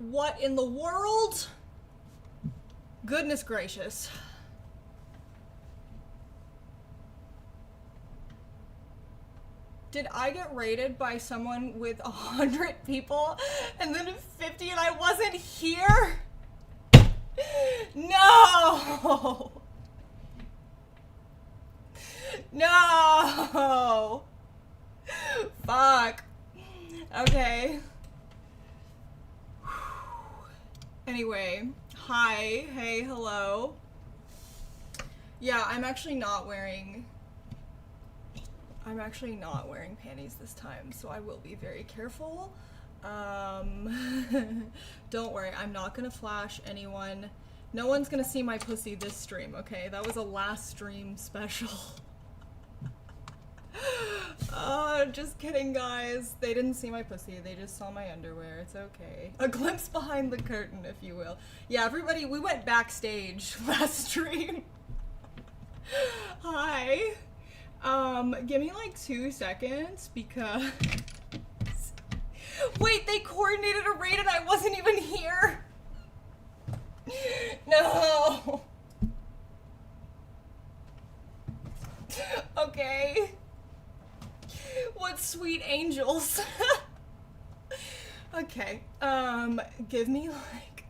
What in the world? Goodness gracious. Did I get raided by someone with 100 people and then 50 and I wasn't here? No! No! Fuck. Okay. Anyway, hi, hey, hello. Yeah, I'm actually not wearing panties this time, so I will be very careful. Don't worry, I'm not gonna flash anyone. No one's gonna see my pussy this stream, okay? That was a last stream special. Just kidding, guys. They didn't see my pussy, they just saw my underwear. It's okay. A glimpse behind the curtain, if you will. Yeah, everybody, we went backstage last stream. Hi. Give me like 2 seconds because... Wait, they coordinated a raid and I wasn't even here? No. Okay. What sweet angels. Okay, give me like...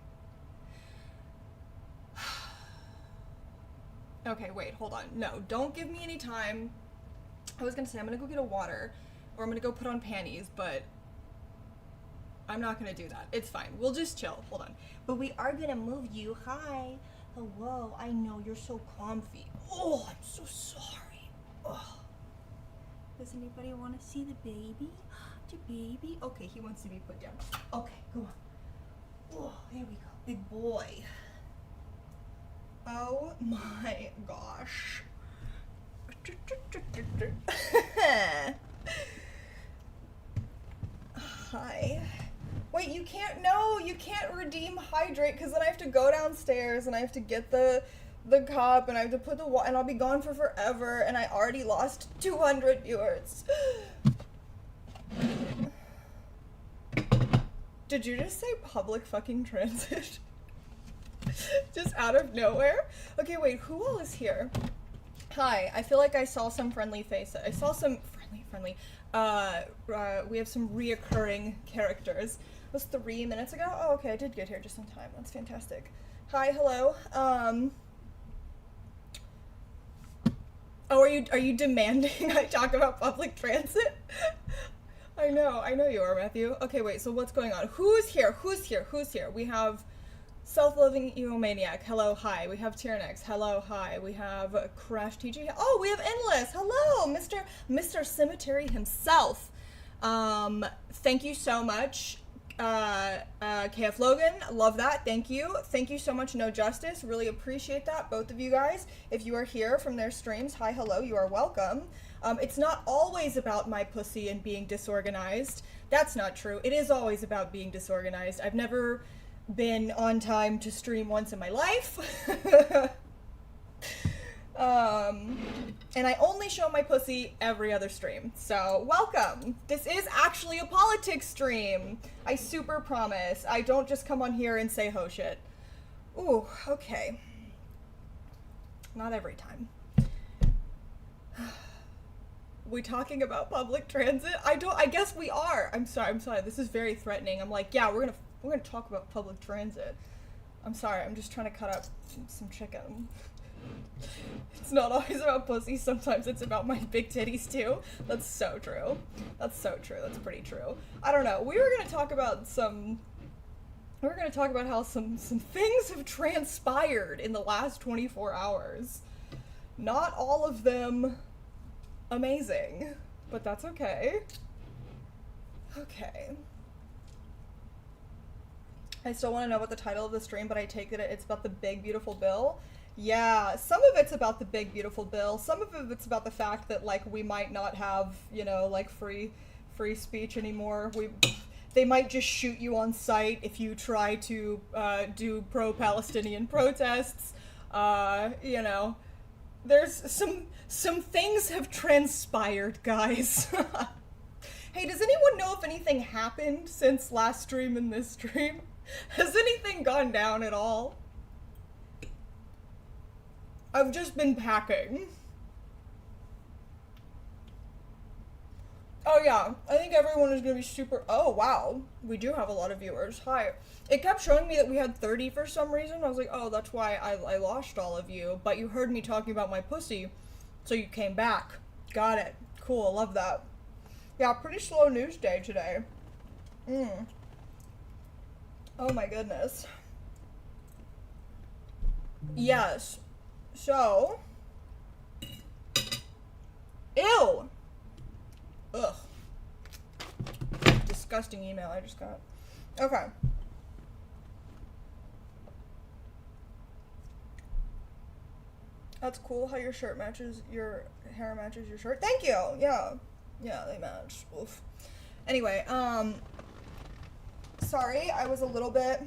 Okay, wait, hold on. No, don't give me any time. I was gonna say I'm gonna go get a water, or I'm gonna go put on panties, but I'm not gonna do that. It's fine. We'll just chill. Hold on. But we are gonna move you. Hi. Hello. I know you're so comfy. Oh, I'm so sorry. Oh. Does anybody want to see the baby? The baby? Okay, he wants to be put down. Okay, go on. Oh, here we go. Big boy. Oh my gosh. Hi. Wait, you can't, no, you can't redeem hydrate because then I have to go downstairs and I have to get the cup and I have to put the water and I'll be gone for forever and I already lost 200 viewers. Did you just say public fucking transit? Just out of nowhere? Okay, wait, who all is here? Hi, I feel like I saw some friendly faces. I saw some friendly. We have some reoccurring characters. It was 3 minutes ago? Oh, okay, I did get here just in time. That's fantastic. Hi, hello. Oh, are you demanding I talk about public transit? I know you are, Matthew. Okay, wait, so what's going on? Who's here? We have Self-Loving Eomaniac. Hello, hi. We have Tyrannex. Hello, hi. We have Crash TG. Oh, we have Endless. Hello, Mr. Cemetery himself. Thank you so much. KF Logan, love that. Thank you. Thank you so much, No Justice. Really appreciate that, both of you guys. If you are here from their streams, hi, hello, you are welcome. It's not always about my pussy and being disorganized. That's not true. It is always about being disorganized. I've never been on time to stream once in my life. And I only show my pussy every other stream. So, welcome. This is actually a politics stream. I super promise. I don't just come on here and say ho shit. Ooh, okay. Not every time. We talking about public transit? I guess we are. I'm sorry. This is very threatening. I'm like, yeah, we're gonna talk about public transit. I'm sorry, I'm just trying to cut up some chicken. It's not always about pussy, sometimes it's about my big titties too. That's so true. That's pretty true. I don't know, we were gonna talk about how some things have transpired in the last 24 hours. Not all of them amazing, but that's okay. Okay. I still want to know what the title of the stream, but I take it it's about the big beautiful bill. Yeah, some of it's about the big beautiful bill. Some of it's about the fact that like we might not have, you know, like free speech anymore. They might just shoot you on sight if you try to do pro-Palestinian protests. You know, there's some things have transpired, guys. Hey, does anyone know if anything happened since last stream and this stream? Has anything gone down at all? I've just been packing. Oh yeah, I think everyone is gonna be super. Oh wow, we do have a lot of viewers. Hi. It kept showing me that we had 30 for some reason. I was like, oh, that's why I lost all of you. But you heard me talking about my pussy, so you came back. Got it. Cool, love that. Yeah, pretty slow news day today. Oh my goodness. Yes. So. Ew! Ugh. Disgusting email I just got. Okay. That's cool how your shirt matches, your hair matches your shirt. Thank you! Yeah. Yeah, they match. Oof. Anyway, sorry, I was a little bit...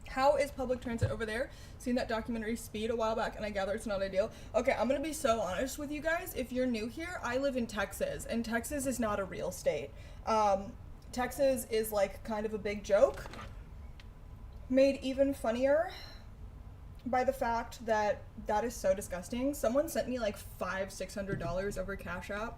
How is public transit over there? Seen that documentary Speed a while back, and I gather it's not ideal. Okay, I'm gonna be so honest with you guys. If you're new here, I live in Texas, and Texas is not a real state. Texas is like kind of a big joke. Made even funnier by the fact that that is so disgusting. Someone sent me like $500-$600 over Cash App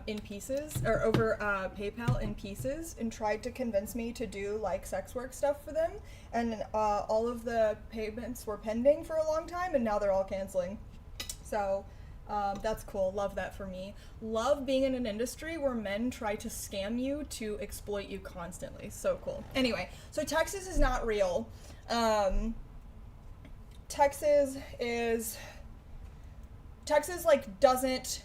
in pieces, or over PayPal in pieces, and tried to convince me to do like sex work stuff for them, and all of the payments were pending for a long time, and now they're all canceling. So that's cool. Love that for me. Love being in an industry where men try to scam you to exploit you constantly. So cool. Anyway, so Texas is not real. Texas like doesn't,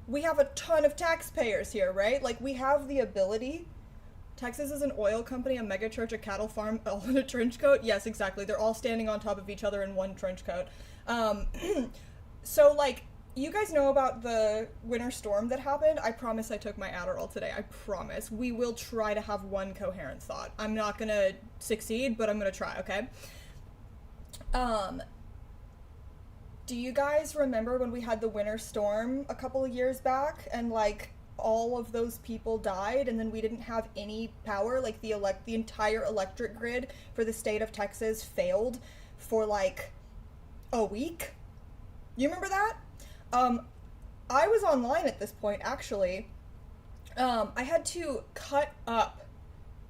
we have a ton of taxpayers here, right? Like we have the ability. Texas is an oil company, a mega church, a cattle farm, all in a trench coat. Yes, exactly. They're all standing on top of each other in one trench coat. So like, you guys know about the winter storm that happened? I promise I took my Adderall today. I promise. We will try to have one coherent thought. I'm not gonna succeed, but I'm gonna try, okay? Do you guys remember when we had the winter storm a couple of years back, and like all of those people died, and then we didn't have any power? Like the entire electric grid for the state of Texas failed for like a week. You remember that? I was online at this point, actually. I had to cut up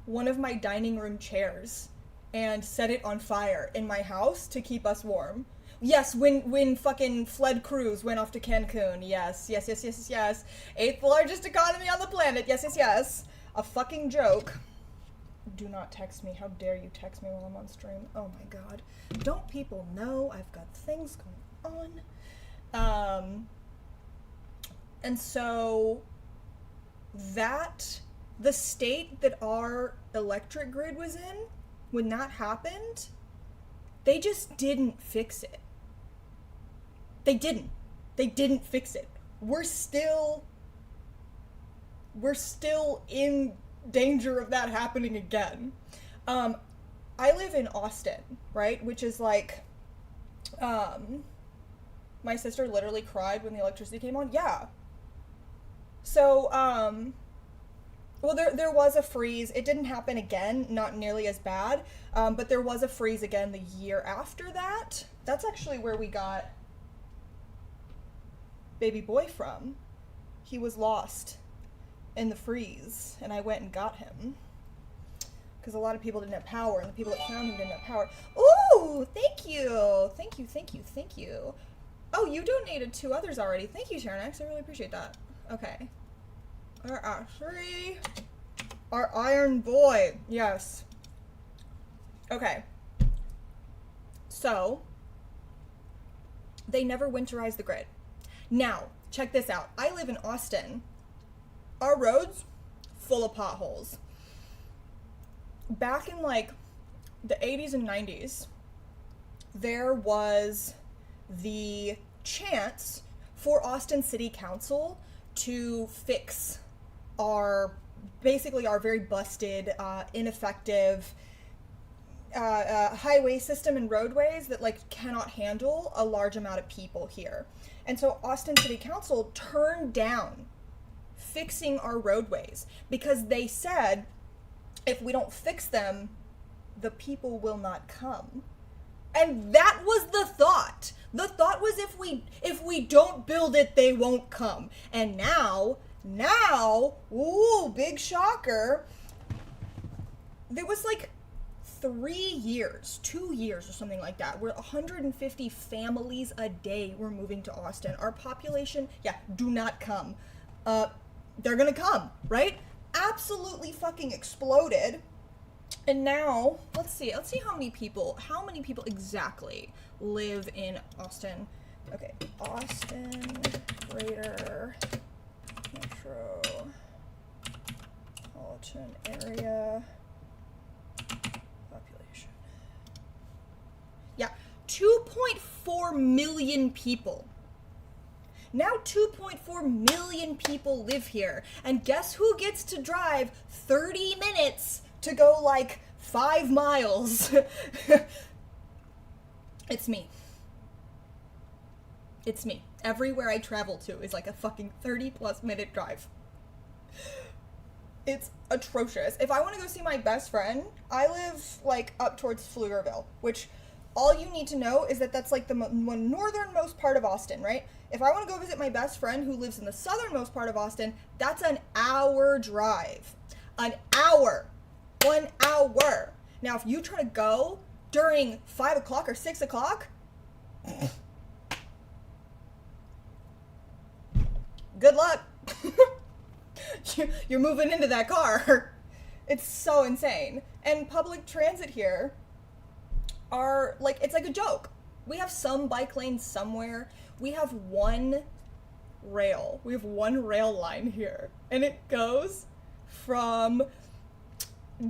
one of my dining room chairs and set it on fire in my house to keep us warm. Yes, when fucking Fled Cruz went off to Cancun. Yes. 8th largest economy on the planet. Yes. A fucking joke. Do not text me. How dare you text me while I'm on stream? Oh my god. Don't people know I've got things going on? And so the state that our electric grid was in, when that happened, they just didn't fix it. They didn't fix it. We're still in danger of that happening again. I live in Austin, right? Which is like, my sister literally cried when the electricity came on. Yeah. So, well, there was a freeze. It didn't happen again, not nearly as bad, but there was a freeze again the year after that. That's actually where we got baby boy from. He was lost in the freeze, and I went and got him. Because a lot of people didn't have power, and the people that found him didn't have power. Ooh, thank you. Thank you. Oh, you donated 2 others already. Thank you, Sharonex. I really appreciate that. Okay. Our Iron Boy. Yes. Okay. So, they never winterized the grid. Now, check this out. I live in Austin. Our roads, full of potholes. Back in like the 80s and 90s, there was the chance for Austin City Council to fix basically our very busted, ineffective highway system and roadways that like cannot handle a large amount of people here. And so Austin City Council turned down fixing our roadways because they said if we don't fix them, the people will not come. And that was the thought. The thought was if we don't build it, they won't come. And now, ooh, big shocker. There was like 2 years or something like that, where 150 families a day were moving to Austin. Our population, do not come. They're gonna come, right? Absolutely fucking exploded. And now, let's see how many people exactly live in Austin. Okay, Austin, greater metropolitan area population. Yeah, 2.4 million people. Now 2.4 million people live here. And guess who gets to drive 30 minutes to go like 5 miles? It's me. It's me. Everywhere I travel to is like a fucking 30+ minute drive. It's atrocious. If I want to go see my best friend, I live like up towards Pflugerville, which all you need to know is that that's like the northernmost part of Austin, right? If I want to go visit my best friend who lives in the southernmost part of Austin, that's an hour drive. An hour. 1 hour. Now, if you try to go during 5 o'clock or 6 o'clock, good luck. You're moving into that car. It's so insane. And public transit here are like, it's like a joke. We have some bike lanes somewhere. We have one rail. We have one rail line here. And it goes from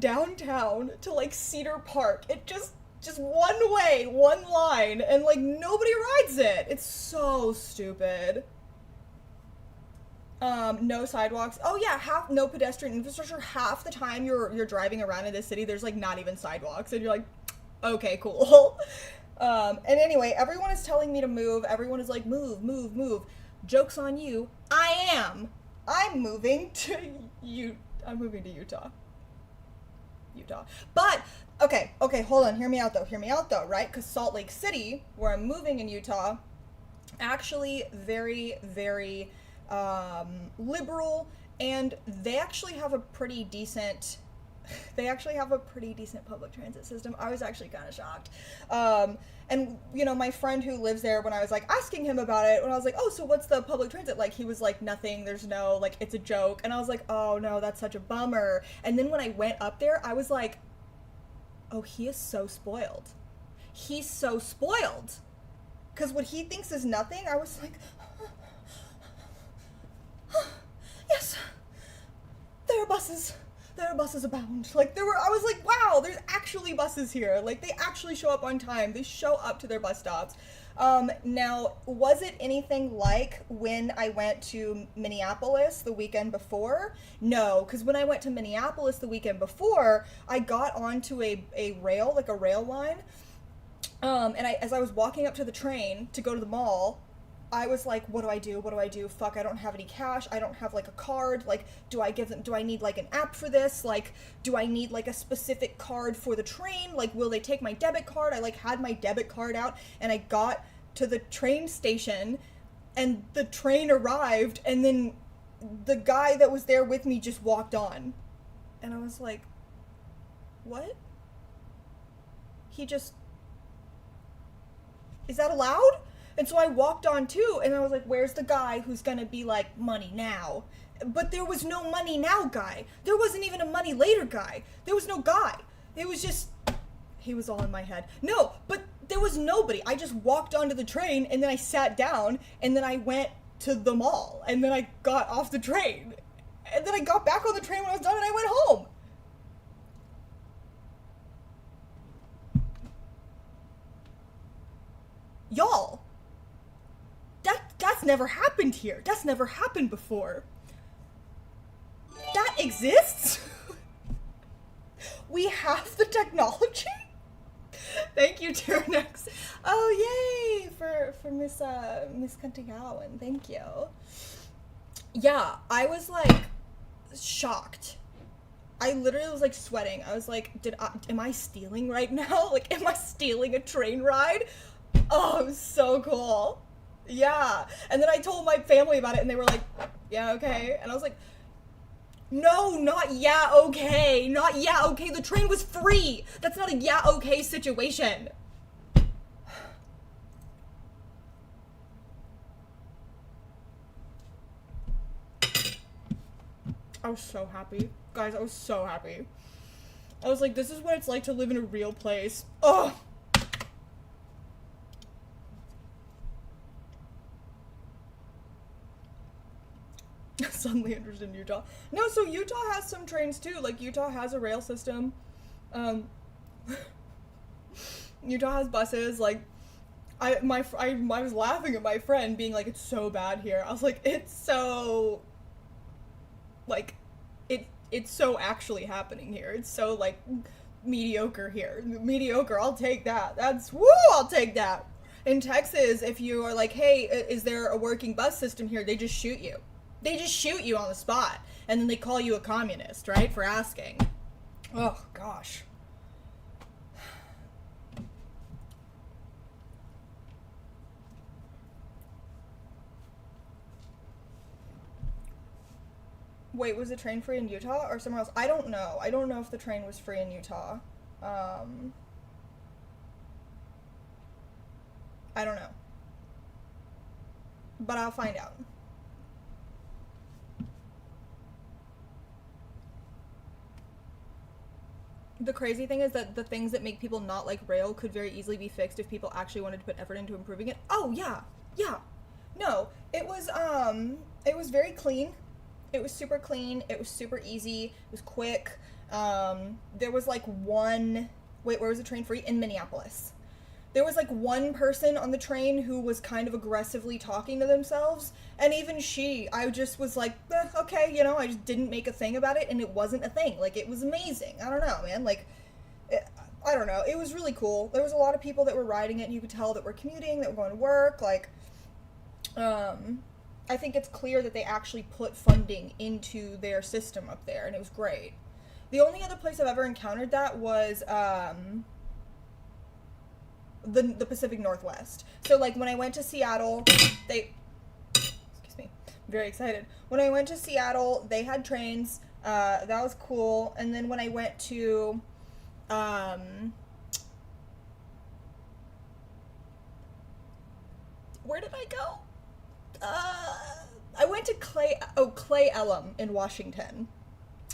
downtown to like Cedar Park. It just one way, one line, and like nobody rides it. It's so stupid. No sidewalks. Oh yeah, no pedestrian infrastructure. Half the time you're driving around in this city, there's like not even sidewalks, and you're like, okay, cool. And anyway, everyone is telling me to move. Everyone is like, move. Joke's on you. I'm moving to I'm moving to Utah. But, okay, hold on. Hear me out though, right? Because Salt Lake City, where I'm moving in Utah, actually very, very liberal, and they actually have a pretty decent public transit system. I was actually kind of shocked. And, you know, my friend who lives there, when I was, like, asking him about it, when I was like, oh, so what's the public transit like? He was like, nothing, there's no, like, it's a joke. And I was like, oh, no, that's such a bummer. And then when I went up there, I was like, oh, he is so spoiled. He's so spoiled. Because what he thinks is nothing, I was like, yes, there are buses abound. Like, I was like, wow, there's actually buses here. Like, they actually show up on time. They show up to their bus stops. Now, was it anything like when I went to Minneapolis the weekend before? No, because when I went to Minneapolis the weekend before, I got onto a rail, like a rail line, and as I was walking up to the train to go to the mall, I was like, what do I do? Fuck, I don't have any cash. I don't have, like, a card. Like, do I need, like, an app for this? Like, do I need, like, a specific card for the train? Like, will they take my debit card? I, like, had my debit card out, and I got to the train station, and the train arrived, and then the guy that was there with me just walked on. And I was like, what? Is that allowed? And so I walked on too, and I was like, where's the guy who's gonna be like, money now? But there was no money now guy. There wasn't even a money later guy. There was no guy. It was just, he was all in my head. No, but there was nobody. I just walked onto the train, and then I sat down, and then I went to the mall, and then I got off the train. And then I got back on the train when I was done, and I went home. Y'all. That's never happened here. That's never happened before. That exists? We have the technology? Thank you, Tyrannex. Oh, yay! For Miss Cuntingowan. Thank you. Yeah, I was, like, shocked. I literally was like sweating. I was like, am I stealing right now? Like, am I stealing a train ride? Oh, it was so cool. Yeah. And then I told my family about it and they were like, yeah, okay. And I was like, no, not yeah, okay. Not yeah, okay. The train was free. That's not a yeah, okay situation. I was so happy. Guys, I was so happy. I was like, this is what it's like to live in a real place. Oh! Suddenly interested in Utah. No, so Utah has some trains too. Like, Utah has a rail system. Utah has buses. Like, I was laughing at my friend being like, it's so bad here. I was like, it's so... Like, it's so actually happening here. It's so, like, mediocre here. Mediocre, I'll take that. That's, woo, I'll take that. In Texas, if you are like, hey, is there a working bus system here? They just shoot you. They just shoot you on the spot. And then they call you a communist, right? For asking. Oh, gosh. Wait, was the train free in Utah or somewhere else? I don't know. I don't know if the train was free in Utah. I don't know. But I'll find out. The crazy thing is that the things that make people not like rail could very easily be fixed if people actually wanted to put effort into improving it. Oh, yeah. Yeah. No, it was very clean. It was super clean. It was super easy. It was quick. There was like one... Wait, where was the train free? In Minneapolis. There was like one person on the train who was kind of aggressively talking to themselves. And even I just was like, okay, you know, I just didn't make a thing about it. And it wasn't a thing. Like, it was amazing. I don't know, man. Like, I don't know. It was really cool. There was a lot of people that were riding it. And you could tell that were commuting, that were going to work. Like, I think it's clear that they actually put funding into their system up there, and it was great. The only other place I've ever encountered that was the Pacific Northwest. So, like, when I went to Seattle, excuse me, I'm very excited. When I went to Seattle, they had trains. That was cool. And then when I went to, where did I go? I went to Clay Elum in Washington.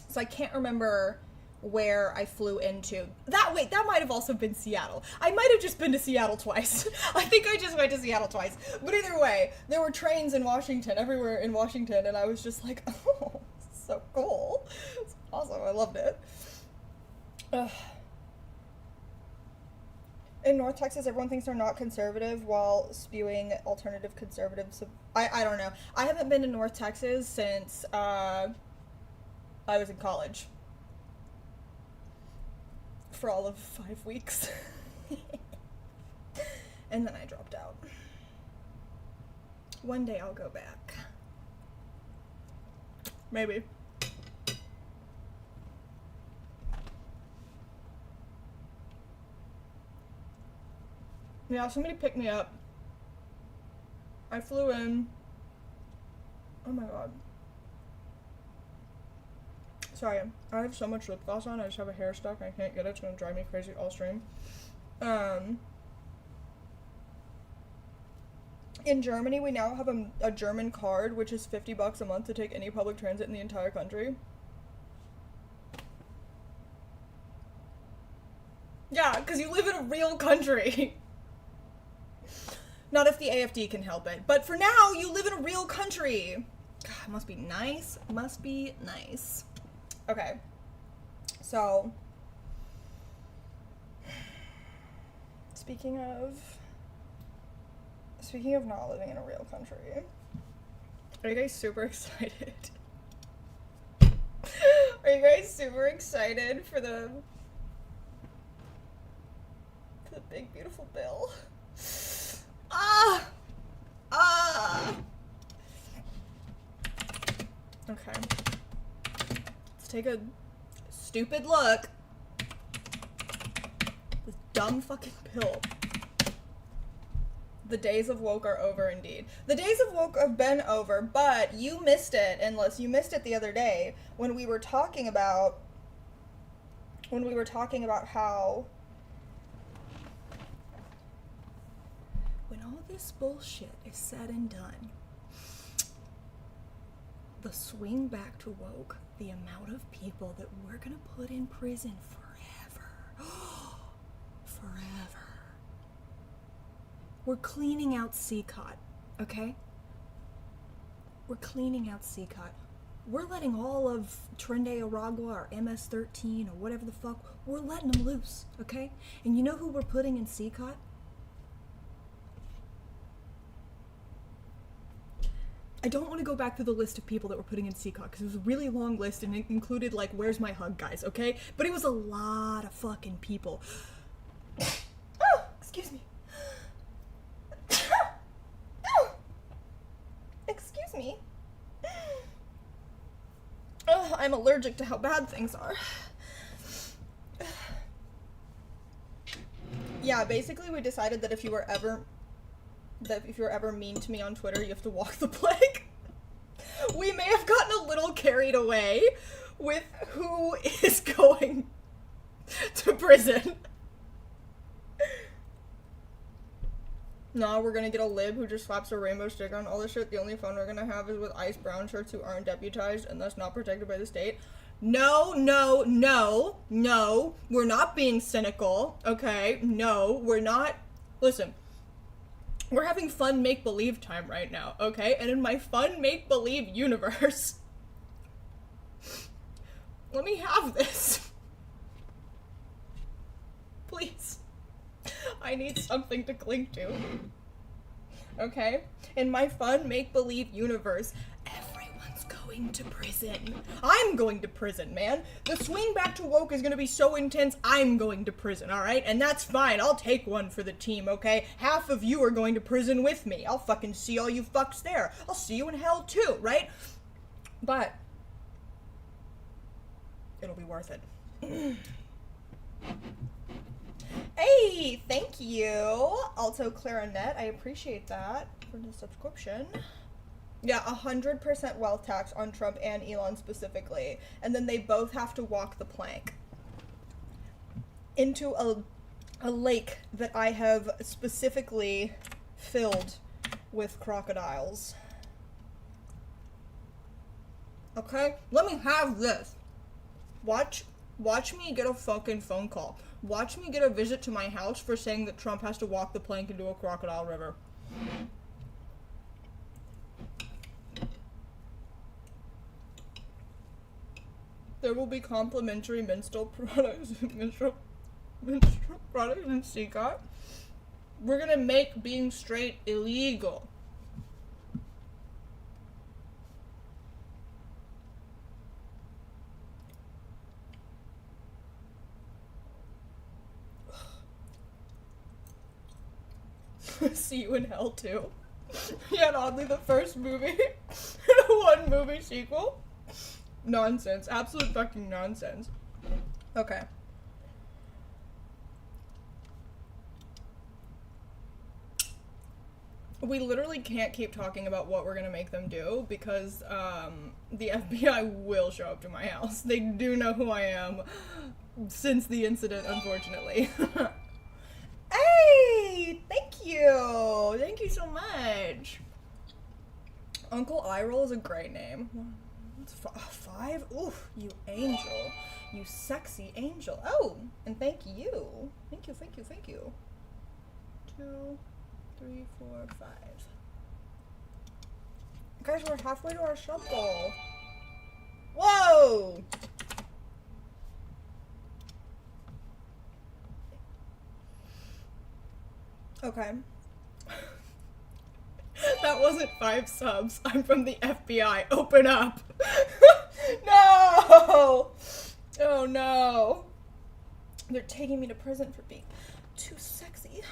So I can't remember where I flew into. That might have also been Seattle. I might have just been to Seattle twice. I think I just went to Seattle twice. But either way, there were trains in Washington, everywhere in Washington, and I was just like, oh, so cool. It's awesome. I loved it. Ugh. In North Texas, everyone thinks they're not conservative while spewing alternative conservatives. I don't know. I haven't been to North Texas since I was in college. For all of 5 weeks. And then I dropped out. One day I'll go back. Maybe. Yeah, somebody picked me up. I flew in. Oh my god. Sorry, I have so much lip gloss on, I just have a hair stuck and I can't get it. It's gonna drive me crazy all stream. In Germany, we now have a German card, which is $50 a month to take any public transit in the entire country. Yeah, because you live in a real country. Not if the AFD can help it. But for now, you live in a real country. God, it must be nice. Must be nice. Okay. So, speaking of not living in a real country, are you guys super excited? Are you guys super excited for the big beautiful bill? Okay. Let's take a stupid look. This dumb fucking pill. The days of woke are over indeed. The days of woke have been over, but you missed it, unless you missed it the other day when we were talking about how when all this bullshit is said and done, the swing back to woke, the amount of people that we're gonna put in prison forever. Forever. We're cleaning out CCOT, okay? We're cleaning out CCOT. We're letting all of Trende Aragua or MS-13 or whatever the fuck, we're letting them loose, okay? And you know who we're putting in CCOT? I don't want to go back through the list of people that we're putting in CCOT because it was a really long list and it included, like, where's my hug guys, okay? But it was a lot of fucking people. Oh, excuse me. Excuse me. Oh, I'm allergic to how bad things are. Yeah, basically we decided that if you were ever mean to me on Twitter, you have to walk the plank. We may have gotten a little carried away with who is going to prison. No, we're gonna get a lib who just slaps a rainbow sticker on all the shit. The only fun we're gonna have is with ice brown shirts who aren't deputized and thus not protected by the state. No, no, no, no. We're not being cynical, okay? No, we're not. Listen, we're having fun make-believe time right now, okay? And in my fun make-believe universe, let me have this. Please. I need something to cling to. Okay? In my fun make-believe universe, everyone's going to prison. I'm going to prison, man. The swing back to woke is gonna be so intense, I'm going to prison, alright? And that's fine. I'll take one for the team, okay? Half of you are going to prison with me. I'll fucking see all you fucks there. I'll see you in hell too, right? But it'll be worth it. Hey, thank you. Also, Clarinet, I appreciate that for the subscription. Yeah, 100% wealth tax on Trump and Elon specifically. And then they both have to walk the plank into a lake that I have specifically filled with crocodiles. Okay? Let me have this. Watch me get a fucking phone call. Watch me get a visit to my house for saying that Trump has to walk the plank into a crocodile river. There will be complimentary menstrual products in CCOT. We're gonna make being straight illegal. See you in hell too. Yet oddly the first movie, one movie sequel. Nonsense. Absolute fucking nonsense. Okay. We literally can't keep talking about what we're gonna make them do because the FBI will show up to my house. They do know who I am since the incident, unfortunately. Hey! Thank you! Thank you so much. Uncle Iroll is a great name. That's 5? Oof, you angel. You sexy angel. Oh, and thank you. Thank you, thank you, thank you. 2, 3, 4, 5. Guys, we're halfway to our shuffle. Whoa! Okay. That wasn't 5 subs. I'm from the FBI. Open up. No! Oh no. They're taking me to prison for being too sexy.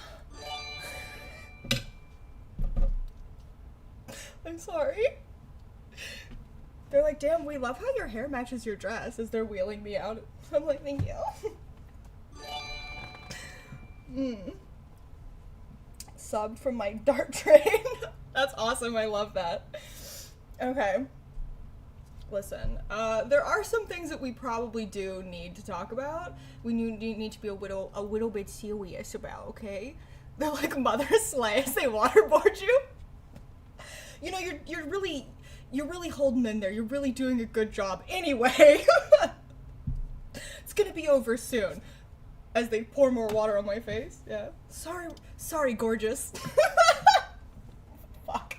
I'm sorry. They're like, damn, we love how your hair matches your dress as they're wheeling me out I'm like, thank you. Subbed from my dart train. That's awesome. I love that. Okay. Listen, there are some things that we probably do need to talk about. We need to be a little bit serious about, okay? They're like mother slays, they waterboard you. You know, you're really holding in there. You're really doing a good job. Anyway, it's gonna be over soon. As they pour more water on my face. Yeah. Sorry, gorgeous. Fuck.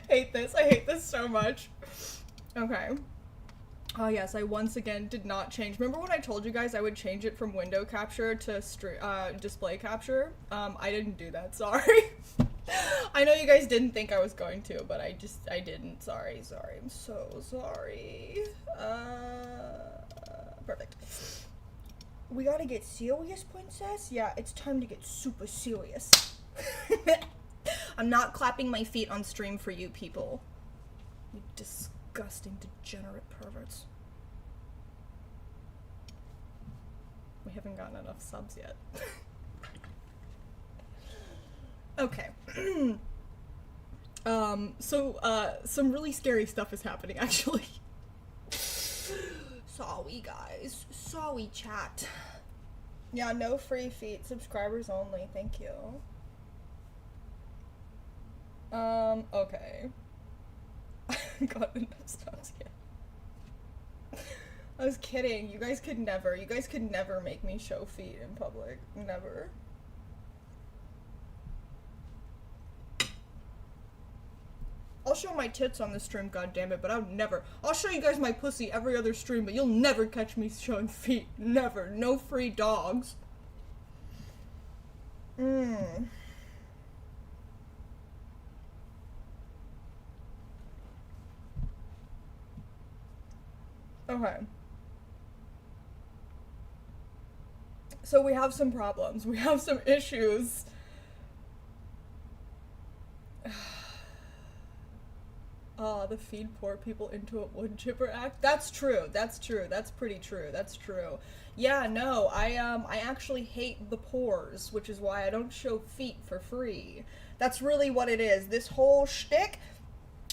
Hate this. I hate this so much. Okay. Oh yes, I once again did not change. Remember when I told you guys I would change it from window capture to display capture? I didn't do that. Sorry. I know you guys didn't think I was going to, but I didn't. Sorry. I'm so sorry. Perfect. We gotta get serious, princess? Yeah, it's time to get super serious. I'm not clapping my feet on stream for you people. You disgusting, degenerate perverts. We haven't gotten enough subs yet. Okay. Some really scary stuff is happening, actually. Sorry, guys. Sorry, chat. Yeah, no free feet. Subscribers only. Thank you. Okay. I got enough subs yet. I was kidding. You guys could never make me show feet in public. Never. I'll show my tits on the stream, goddammit, but I'll show you guys my pussy every other stream, but you'll never catch me showing feet. Never. No free dogs. Okay. So we have some problems. We have some issues. The Feed Poor People into a Wood Chipper Act. That's true. That's pretty true. That's true. Yeah, no, I actually hate the pores, which is why I don't show feet for free. That's really what it is. This whole shtick,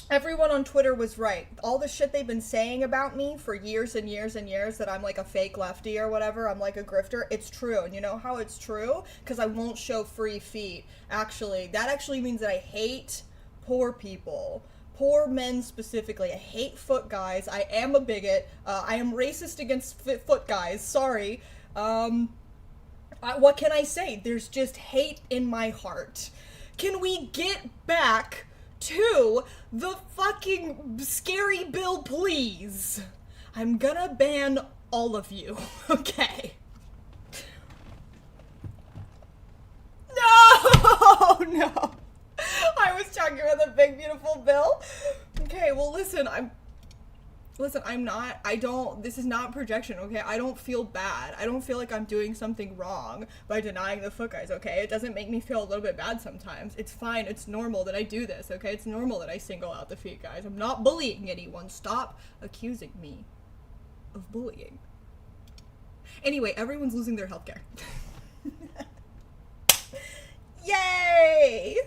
everyone on Twitter was right. All the shit they've been saying about me for years and years and years, that I'm like a fake lefty or whatever, I'm like a grifter, it's true. And you know how it's true? Because I won't show free feet. Actually, that actually means that I hate poor people. Poor men specifically. I hate foot guys. I am a bigot. I am racist against foot guys. Sorry. What can I say? There's just hate in my heart. Can we get back to the fucking scary bill, please? I'm gonna ban all of you. Okay. No! I was talking about the big beautiful bill. Okay, well listen, this is not projection, okay? I don't feel bad. I don't feel like I'm doing something wrong by denying the foot guys, okay? It doesn't make me feel a little bit bad sometimes. It's fine, it's normal that I do this, okay? It's normal that I single out the feet guys. I'm not bullying anyone. Stop accusing me of bullying. Anyway, everyone's losing their healthcare. Yay!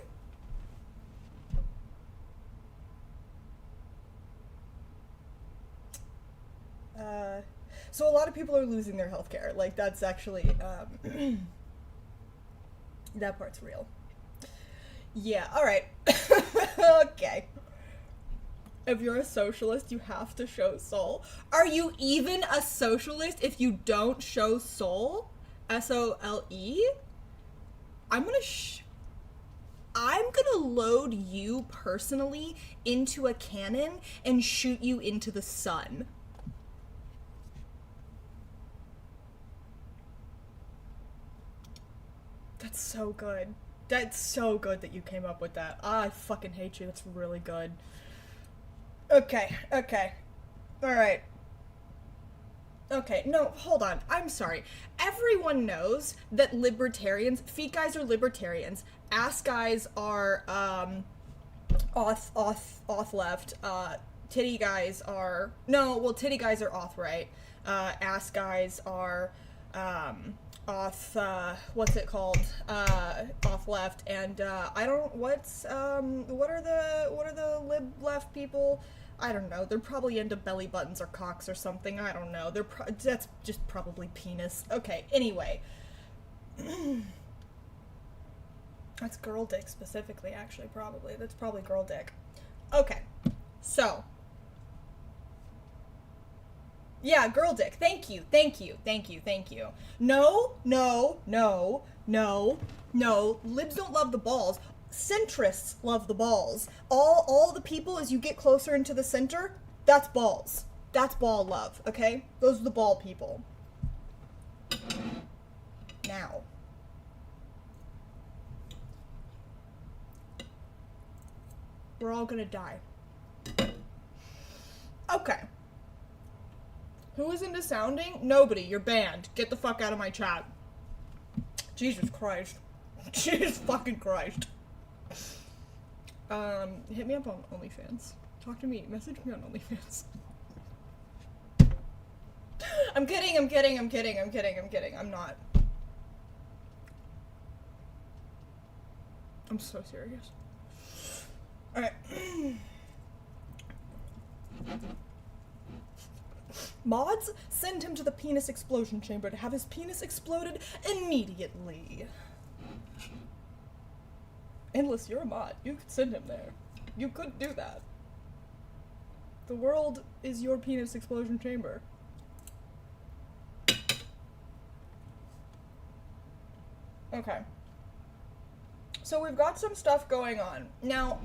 So a lot of people are losing their healthcare. Like, that's actually, that part's real. Yeah, alright. Okay. If you're a socialist, you have to show soul. Are you even a socialist if you don't show soul? S-O-L-E? I'm gonna load you personally into a cannon and shoot you into the sun. That's so good. That's so good that you came up with that. I fucking hate you. That's really good. Okay. Alright. Okay, no, hold on. I'm sorry. Everyone knows that libertarians, feet guys are libertarians, ass guys are, off left, titty guys are, no, well, titty guys are auth right. ass guys are off, what's it called, off left, and I don't, what are the lib left people? I don't know, they're probably into belly buttons or cocks or something, I don't know, that's just probably penis. Okay, anyway. That's girl dick specifically, actually, probably. That's probably girl dick. Okay, so. Yeah, girl dick. Thank you. No. Libs don't love the balls. Centrists love the balls. All the people, as you get closer into the center, that's balls. That's ball love, okay? Those are the ball people. Now. We're all gonna die. Okay. Who is into sounding? Nobody. You're banned. Get the fuck out of my chat. Jesus Christ. Jesus fucking Christ. Hit me up on OnlyFans. Talk to me. Message me on OnlyFans. I'm kidding. I'm not. I'm so serious. Alright. Mods, send him to the penis explosion chamber to have his penis exploded immediately. Endless, you're a mod. You could send him there. You could do that. The world is your penis explosion chamber. Okay. So we've got some stuff going on. Now,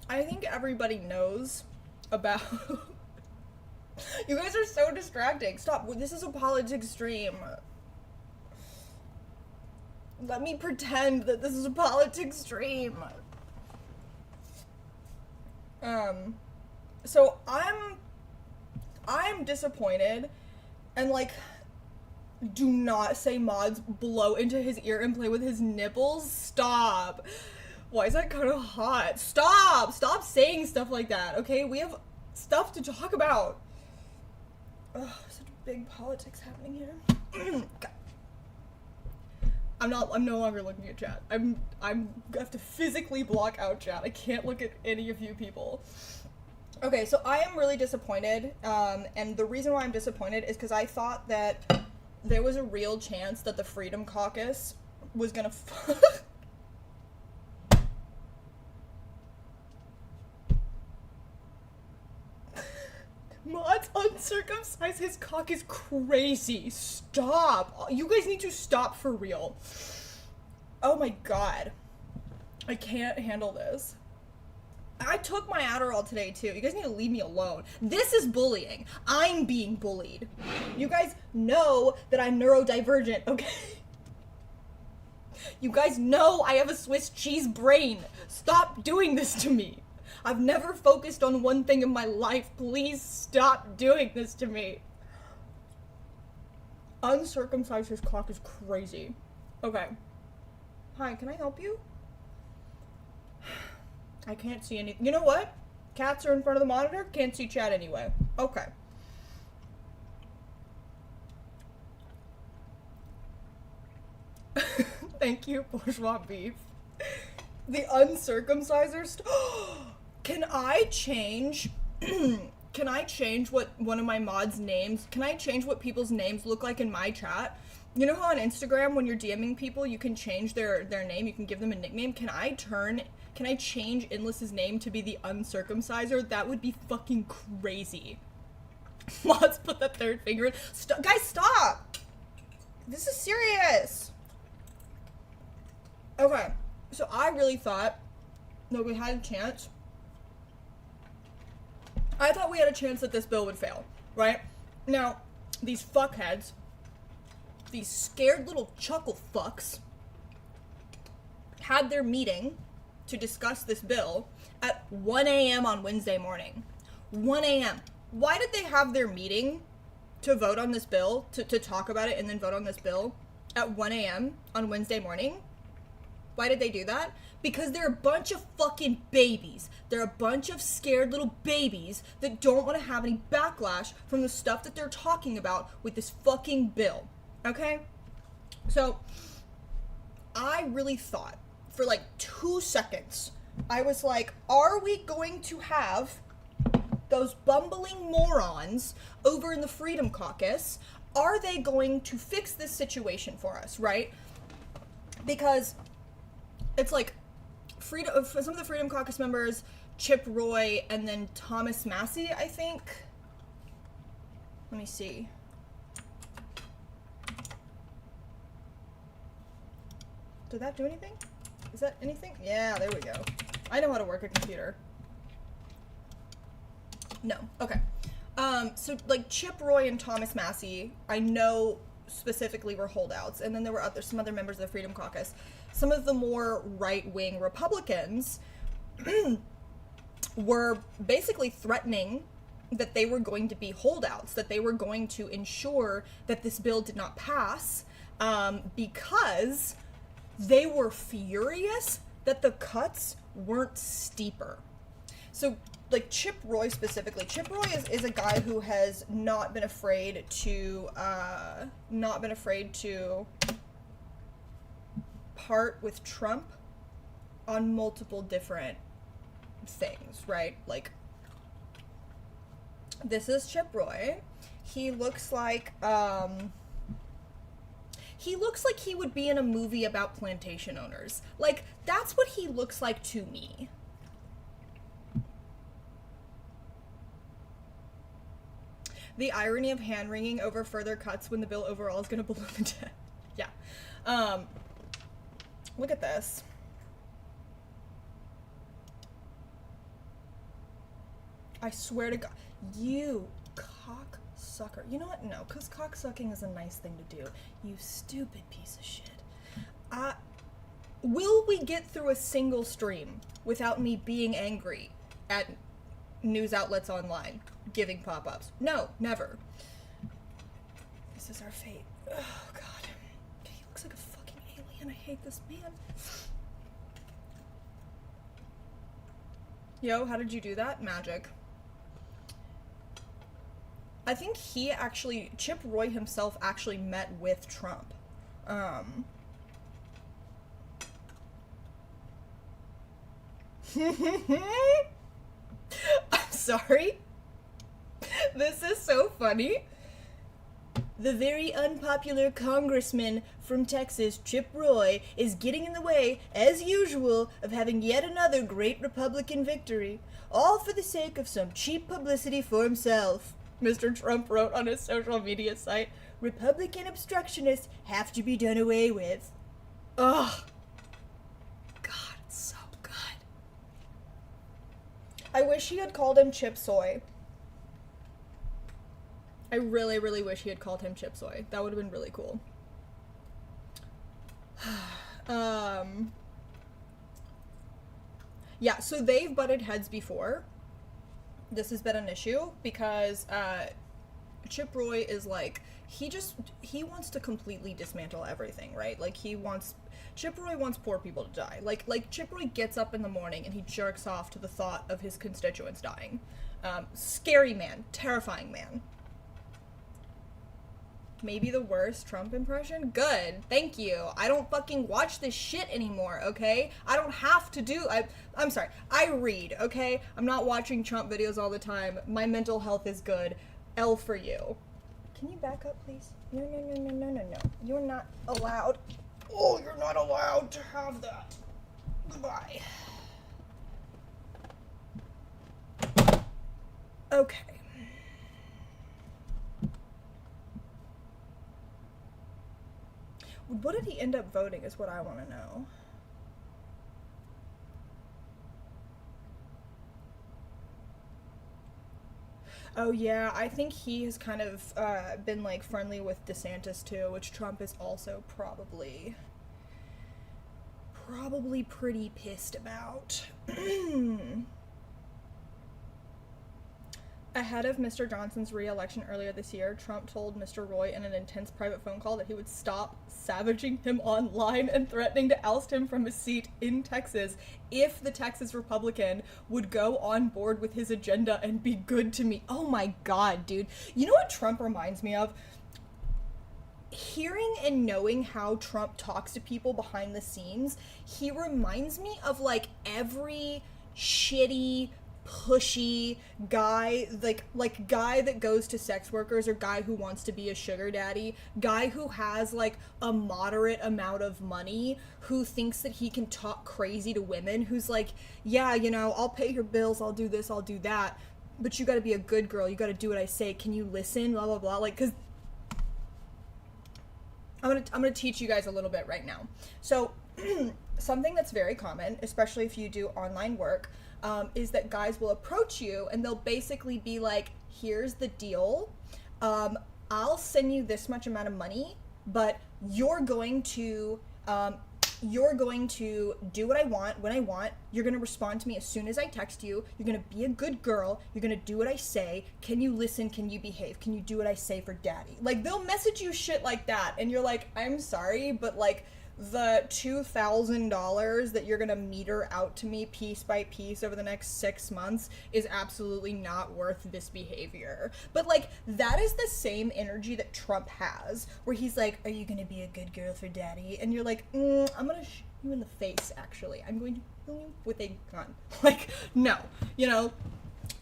I think everybody knows about... You guys are so distracting. Stop. This is a politics stream. Let me pretend that this is a politics stream. So I'm disappointed, and like, do not say mods blow into his ear and play with his nipples. Stop. Why is that kind of hot? Stop saying stuff like that, okay? We have stuff to talk about. Ugh, such big politics happening here. I'm no longer looking at chat. I have to physically block out chat. I can't look at any of you people. Okay, so I am really disappointed, and the reason why I'm disappointed is because I thought that there was a real chance that the Freedom Caucus was gonna Mods uncircumcised his cock is crazy. Stop. You guys need to stop for real. Oh my god. I can't handle this. I took my Adderall today too. You guys need to leave me alone. This is bullying. I'm being bullied. You guys know that I'm neurodivergent, okay? You guys know I have a Swiss cheese brain. Stop doing this to me. I've never focused on one thing in my life. Please stop doing this to me. Uncircumcised his cock is crazy. Okay. Hi, can I help you? I can't see any. You know what? Cats are in front of the monitor. Can't see chat anyway. Okay. Thank you, bourgeois beef. The uncircumcisers. Can I change? Can I change what one of my mods' names? Can I change what people's names look like in my chat? You know how on Instagram when you're DMing people, you can change their name. You can give them a nickname. Can I change Endless's name to be the uncircumciser? That would be fucking crazy. Mods put the third finger in. Guys, stop! This is serious. Okay, so I really thought that we had a chance. I thought we had a chance that this bill would fail, right? Now, these fuckheads, these scared little chuckle fucks, had their meeting to discuss this bill at 1 a.m. on Wednesday morning. 1 a.m. Why did they have their meeting to vote on this bill, to talk about it and then vote on this bill at 1 a.m. on Wednesday morning? Why did they do that? Because they're a bunch of fucking babies. They're a bunch of scared little babies that don't want to have any backlash from the stuff that they're talking about with this fucking bill. Okay? So, I really thought, for like 2 seconds, I was like, are we going to have those bumbling morons over in the Freedom Caucus? Are they going to fix this situation for us, right? Because it's like some of the Freedom Caucus members, Chip Roy, and then Thomas Massie, I think. Let me see. Did that do anything? Is that anything? Yeah, there we go. I know how to work a computer. No. Okay. So, like, Chip Roy and Thomas Massie, I know specifically were holdouts, and then there were some other members of the Freedom Caucus. Some of the more right-wing Republicans were basically threatening that they were going to be holdouts, that they were going to ensure that this bill did not pass, because they were furious that the cuts weren't steeper. So, like, Chip Roy specifically, Chip Roy is a guy who has not been afraid to part with Trump on multiple different things, right? Like, this is Chip Roy. He looks like he would be in a movie about plantation owners. Like, that's what he looks like to me. The irony of hand-wringing over further cuts when the bill overall is going to balloon the debt. Yeah. Look at this. I swear to God. You cocksucker. You know what? No, because cocksucking is a nice thing to do. You stupid piece of shit. Will we get through a single stream without me being angry at news outlets online giving pop-ups? No, never. This is our fate. Oh, God. He looks like a fucking alien. I hate this man. Yo, how did you do that? Magic. I think Chip Roy himself actually met with Trump. I'm sorry. This is so funny. The very unpopular congressman from Texas, Chip Roy, is getting in the way, as usual, of having yet another great Republican victory, all for the sake of some cheap publicity for himself. Mr. Trump wrote on his social media site, Republican obstructionists have to be done away with. Ugh. God, it's so good. I wish he had called him Chip Soy. I really, really wish he had called him Chip Soy. That would have been really cool. Yeah, so they've butted heads before. This has been an issue because Chip Roy is like, he wants to completely dismantle everything, right? Like, Chip Roy wants poor people to die. Like Chip Roy gets up in the morning and he jerks off to the thought of his constituents dying. Scary man, terrifying man. Maybe the worst Trump impression? Good. Thank you. I don't fucking watch this shit anymore, okay? I don't have to do... I'm sorry. I read, okay? I'm not watching Trump videos all the time. My mental health is good. L for you. Can you back up, please? No. You're not allowed. Oh, you're not allowed to have that. Goodbye. Okay. What did he end up voting is what I want to know. Oh yeah, I think he has kind of been like friendly with DeSantis too, which Trump is also probably pretty pissed about. Ahead of Mr. Johnson's re-election earlier this year, Trump told Mr. Roy in an intense private phone call that he would stop savaging him online and threatening to oust him from his seat in Texas if the Texas Republican would go on board with his agenda and be good to me. Oh my God, dude. You know what Trump reminds me of? Hearing and knowing how Trump talks to people behind the scenes, he reminds me of like every shitty, pushy guy, like guy that goes to sex workers, or guy who wants to be a sugar daddy, guy who has like a moderate amount of money, who thinks that he can talk crazy to women, who's like, yeah, you know, I'll pay your bills, I'll do this, I'll do that, but you gotta be a good girl, you gotta do what I say, can you listen, blah blah blah. Like, because I'm gonna teach you guys a little bit right now. So something that's very common, especially if you do online work, is that guys will approach you and they'll basically be like, here's the deal, I'll send you this much amount of money, but you're going to do what I want when I want, you're going to respond to me as soon as I text you, you're going to be a good girl, you're going to do what I say, can you listen, can you behave, can you do what I say for daddy? Like, they'll message you shit like that, and you're like, I'm sorry, but like, the $2,000 that you're gonna meter out to me piece by piece over the next 6 months is absolutely not worth this behavior. But like, that is the same energy that Trump has, where he's like, are you gonna be a good girl for daddy? And you're like, I'm gonna shoot you in the face, actually. I'm going to kill you with a gun. Like, no. You know,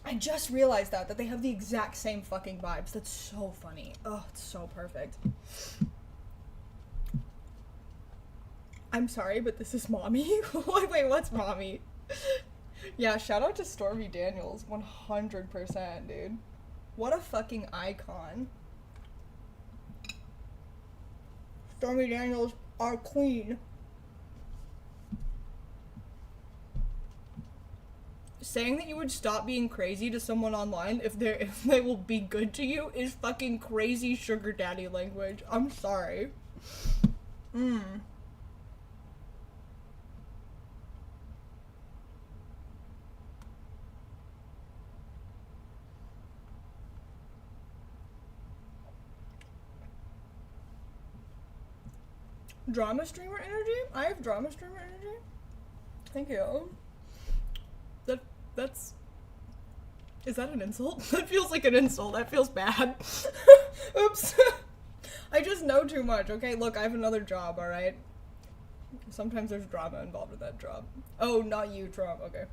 I just realized that they have the exact same fucking vibes. That's so funny. Oh, it's so perfect. I'm sorry, but this is mommy. Wait, what's mommy? Yeah, shout out to Stormy Daniels, 100%, dude. What a fucking icon. Stormy Daniels, our queen. Saying that you would stop being crazy to someone online if they will be good to you is fucking crazy sugar daddy language. I'm sorry. Drama streamer energy? I have drama streamer energy? Thank you. That's... Is that an insult? That feels like an insult. That feels bad. Oops. I just know too much, okay? Look, I have another job, alright? Sometimes there's drama involved with that job. Oh, not you, Trump. Okay.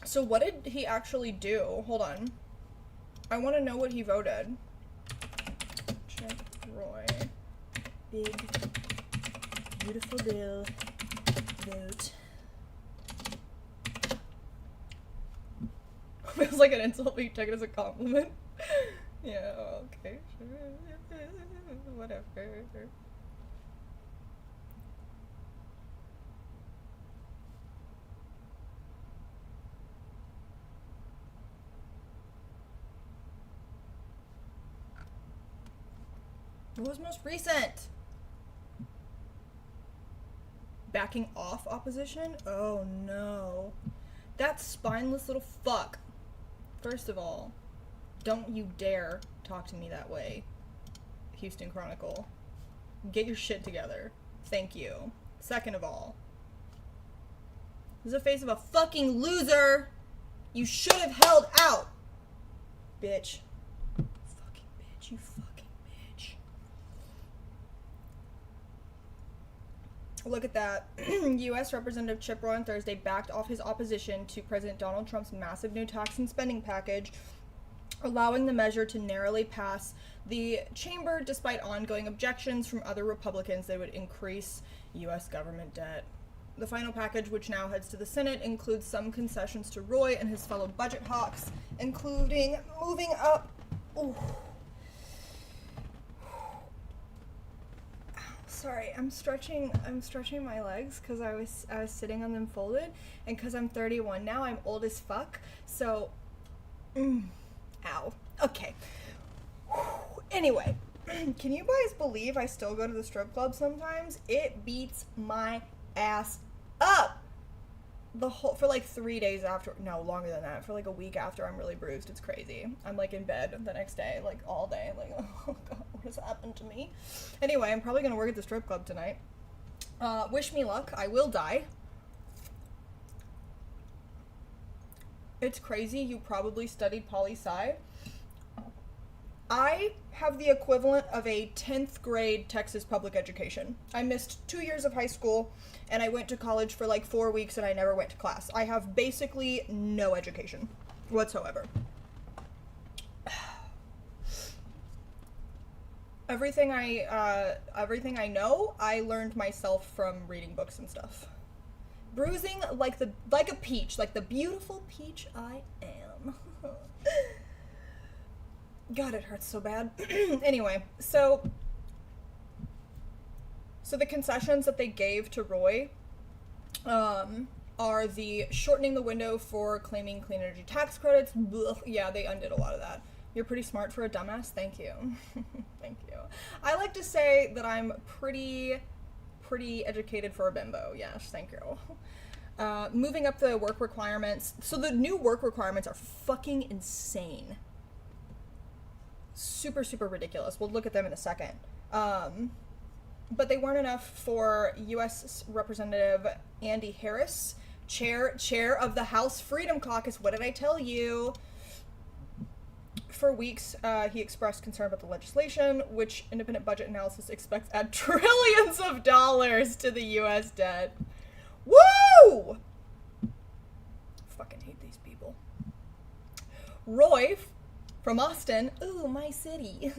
So what did he actually do? Hold on. I want to know what he voted. Check Roy. Big, beautiful bill. Vote. Feels like an insult, but you take it as a compliment. Yeah, okay, sure. Whatever. What was most recent? Backing off opposition? Oh no. That spineless little fuck. First of all, don't you dare talk to me that way, Houston Chronicle. Get your shit together. Thank you. Second of all, this is the face of a fucking loser. You should have held out. Bitch. Fucking bitch, you fucking bitch. Look at that. U.S. Representative Chip Roy on Thursday backed off his opposition to President Donald Trump's massive new tax and spending package, allowing the measure to narrowly pass the chamber despite ongoing objections from other Republicans that would increase U.S. government debt. The final package, which now heads to the Senate, includes some concessions to Roy and his fellow budget hawks, including moving up... Ooh. Sorry, I'm stretching my legs because I was sitting on them folded, and because I'm 31 now, I'm old as fuck, so ow. Okay. Anyway, Can you guys believe I still go to the strip club sometimes? It beats my ass up. For like 3 days after, no, longer than that, for like a week after I'm really bruised. It's crazy. I'm like in bed the next day, like all day, like, oh god, what has happened to me? Anyway, I'm probably gonna work at the strip club tonight. Wish me luck. I will die. It's crazy. You probably studied poli-sci. I have the equivalent of a 10th grade Texas public education. I missed 2 years of high school, and I went to college for like 4 weeks, and I never went to class. I have basically no education whatsoever. Everything I know, I learned myself from reading books and stuff. Bruising like a peach, like the beautiful peach I am. God, it hurts so bad. Anyway, so the concessions that they gave to Roy are the shortening the window for claiming clean energy tax credits. Blech. Yeah, they undid a lot of that. You're pretty smart for a dumbass. Thank you. Thank you. I like to say that I'm pretty educated for a bimbo. Yes, thank you. Moving up the work requirements. So the new work requirements are fucking insane. Super, super ridiculous. We'll look at them in a second. But they weren't enough for U.S. Representative Andy Harris, chair of the House Freedom Caucus. What did I tell you? For weeks, he expressed concern about the legislation, which independent budget analysis expects add trillions of dollars to the U.S. debt. Woo! Fucking hate these people. Roy from Austin, ooh, my city,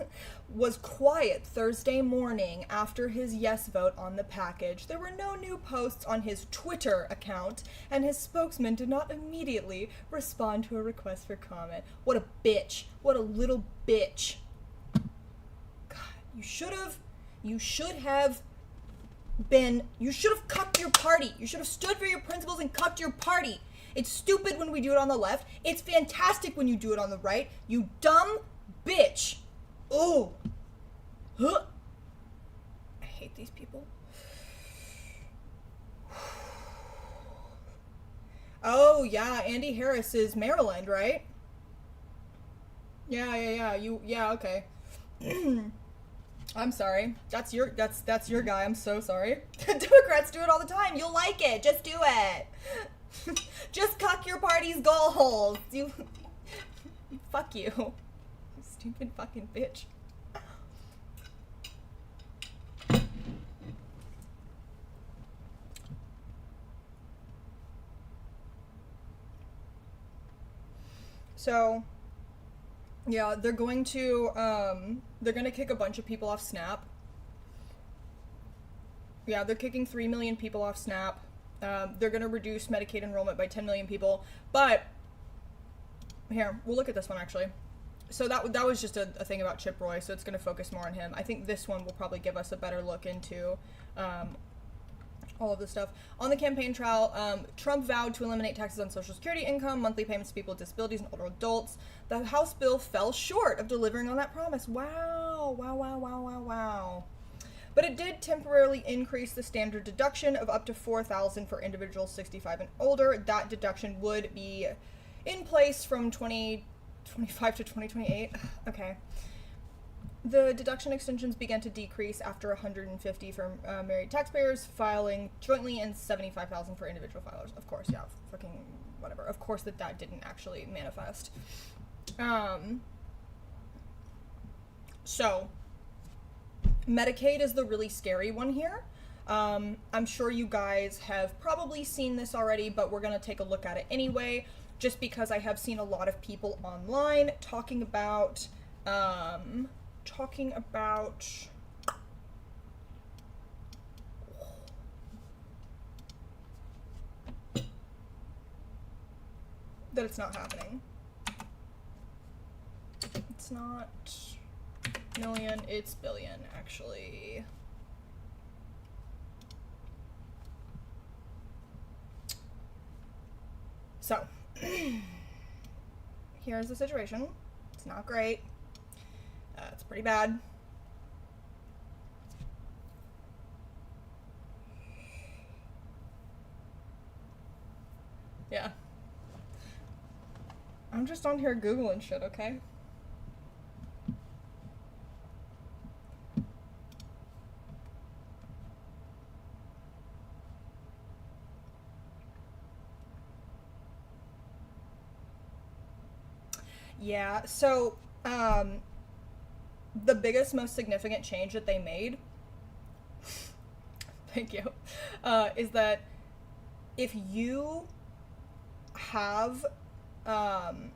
was quiet Thursday morning after his yes vote on the package. There were no new posts on his Twitter account, and his spokesman did not immediately respond to a request for comment. What a bitch. What a little bitch. God, you should have cucked your party. You should have stood for your principles and cucked your party. It's stupid when we do it on the left. It's fantastic when you do it on the right. You dumb bitch. Ooh. Huh. I hate these people. Oh, yeah, Andy Harris is Maryland, right? Yeah. Yeah, okay. I'm sorry. That's your guy. I'm so sorry. Democrats do it all the time. You'll like it. Just do it. Just cuck your party's goals. You fuck you. Stupid fucking bitch. So, yeah, they're going to kick a bunch of people off Snap. Yeah, they're kicking 3 million people off Snap. They're going to reduce Medicaid enrollment by 10 million people. But, here, we'll look at this one, actually. So that was just a thing about Chip Roy, so it's going to focus more on him. I think this one will probably give us a better look into all of this stuff. On the campaign trail, Trump vowed to eliminate taxes on Social Security income, monthly payments to people with disabilities, and older adults. The House bill fell short of delivering on that promise. Wow. But it did temporarily increase the standard deduction of up to $4,000 for individuals 65 and older. That deduction would be in place from 2025 to 2028. Okay. The deduction extensions began to decrease after 150 for married taxpayers filing jointly and 75,000 for individual filers. Of course, yeah, fucking whatever. Of course that didn't actually manifest. So, Medicaid is the really scary one here. I'm sure you guys have probably seen this already, but we're going to take a look at it anyway, just because I have seen a lot of people online talking about that it's not happening. It's not million, it's billion, actually. So, here's the situation. It's not great. It's pretty bad. just on here Googling shit, okay? Yeah, so, the biggest, most significant change that they made, thank you, is that if you have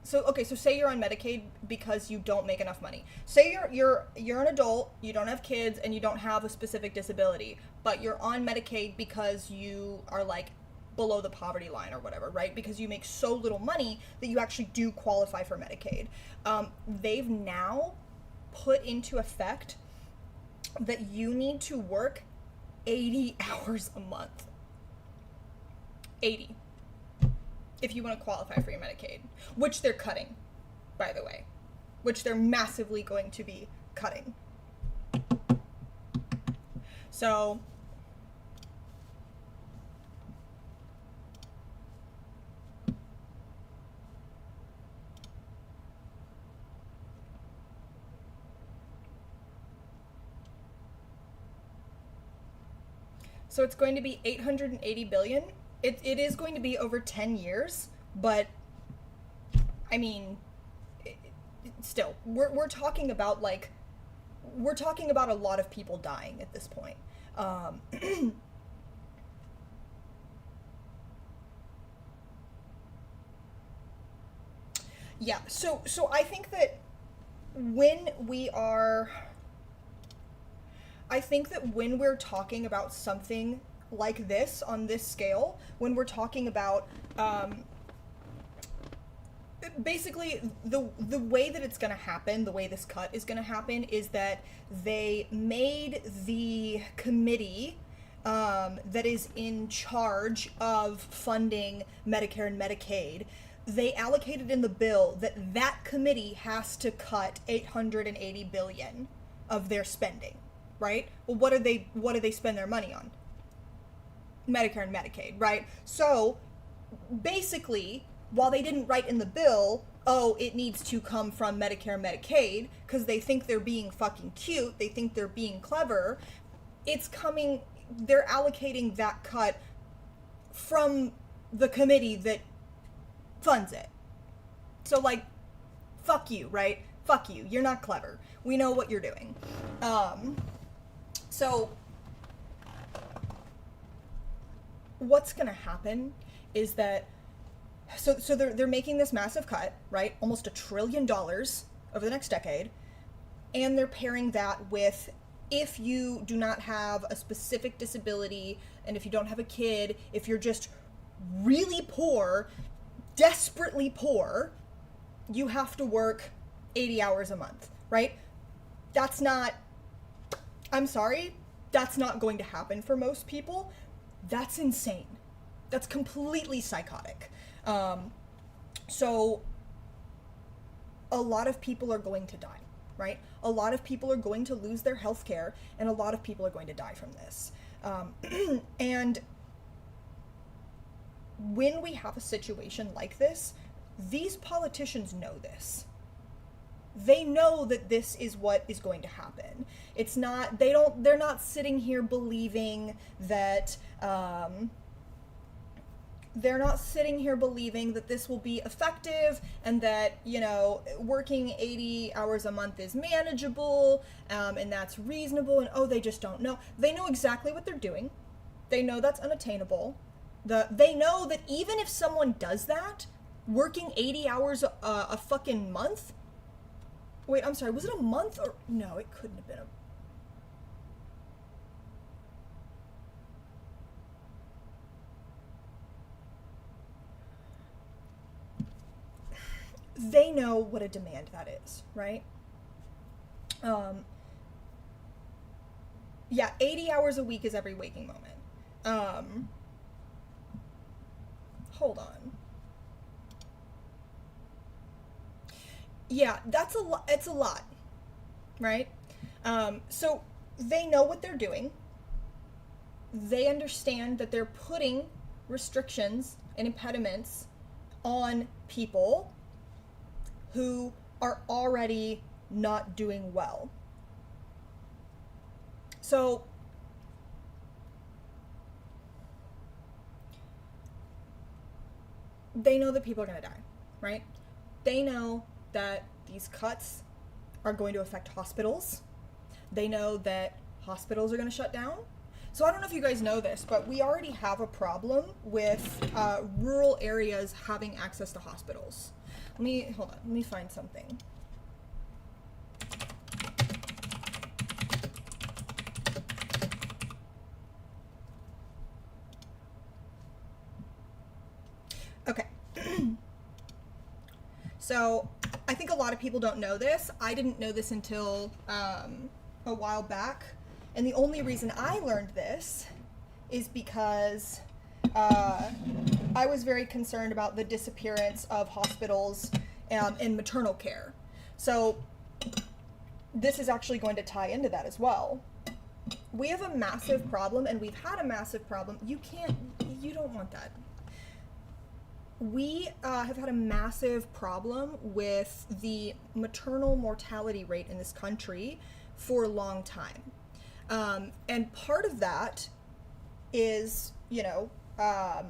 so say you're on Medicaid because you don't make enough money. Say you're an adult, you don't have kids, and you don't have a specific disability, but you're on Medicaid because you are like below the poverty line or whatever, right? Because you make so little money that you actually do qualify for Medicaid. They've now put into effect that you need to work 80 hours a month. 80. If you want to qualify for your Medicaid, which they're cutting, by the way, which they're massively going to be cutting. So, it's going to be 880 billion. It is going to be over 10 years, but I mean, still, we're talking about a lot of people dying at this point. Yeah, so I think that when we are, I think that when we're talking about something like this on this scale, when we're talking about basically the way that it's going to happen, the way this cut is going to happen, is that they made the committee that is in charge of funding Medicare and Medicaid, they allocated in the bill that that committee has to cut 880 billion of their spending, right? Well, what do they spend their money on? Medicare and Medicaid, right? So basically, while they didn't write in the bill, oh, it needs to come from Medicare and Medicaid, because they think they're being fucking cute, they think they're being clever, it's coming, they're allocating that cut from the committee that funds it. So, like, fuck you, right? Fuck you. You're not clever. We know what you're doing. So what's going to happen is that so they're making this massive cut, right? Almost $1 trillion over the next decade, and they're pairing that with, if you do not have a specific disability, and if you don't have a kid, if you're just really poor, desperately poor, you have to work 80 hours a month, right? That's not, I'm sorry, that's not going to happen for most people. That's insane. That's completely psychotic. So a lot of people are going to die, right? A lot of people are going to lose their health care, and a lot of people are going to die from this. And when we have a situation like this, these politicians know this. They know that this is what is going to happen. It's not, they're not sitting here believing that, this will be effective, and that, working 80 hours a month is manageable, and that's reasonable, and they just don't know. They know exactly what they're doing. They know that's unattainable. They know that even if someone does that, working 80 hours a fucking month, wait, I'm sorry, was it a month or... No, it couldn't have been a... They know what a demand that is, right? Yeah, 80 hours a week is every waking moment. Hold on. Yeah, that's a lot. It's a lot, right? So they know what they're doing. They understand that they're putting restrictions and impediments on people who are already not doing well. So they know that people are going to die, right? They know that these cuts are going to affect hospitals. They know that hospitals are going to shut down. So I don't know if you guys know this, but we already have a problem with rural areas having access to hospitals. Hold on, let me find something. Okay. So I think a lot of people don't know this. I didn't know this until a while back. And the only reason I learned this is because I was very concerned about the disappearance of hospitals in maternal care. So this is actually going to tie into that as well. We have a massive problem, and we've had a massive problem. You don't want that. We have had a massive problem with the maternal mortality rate in this country for a long time. And part of that is, part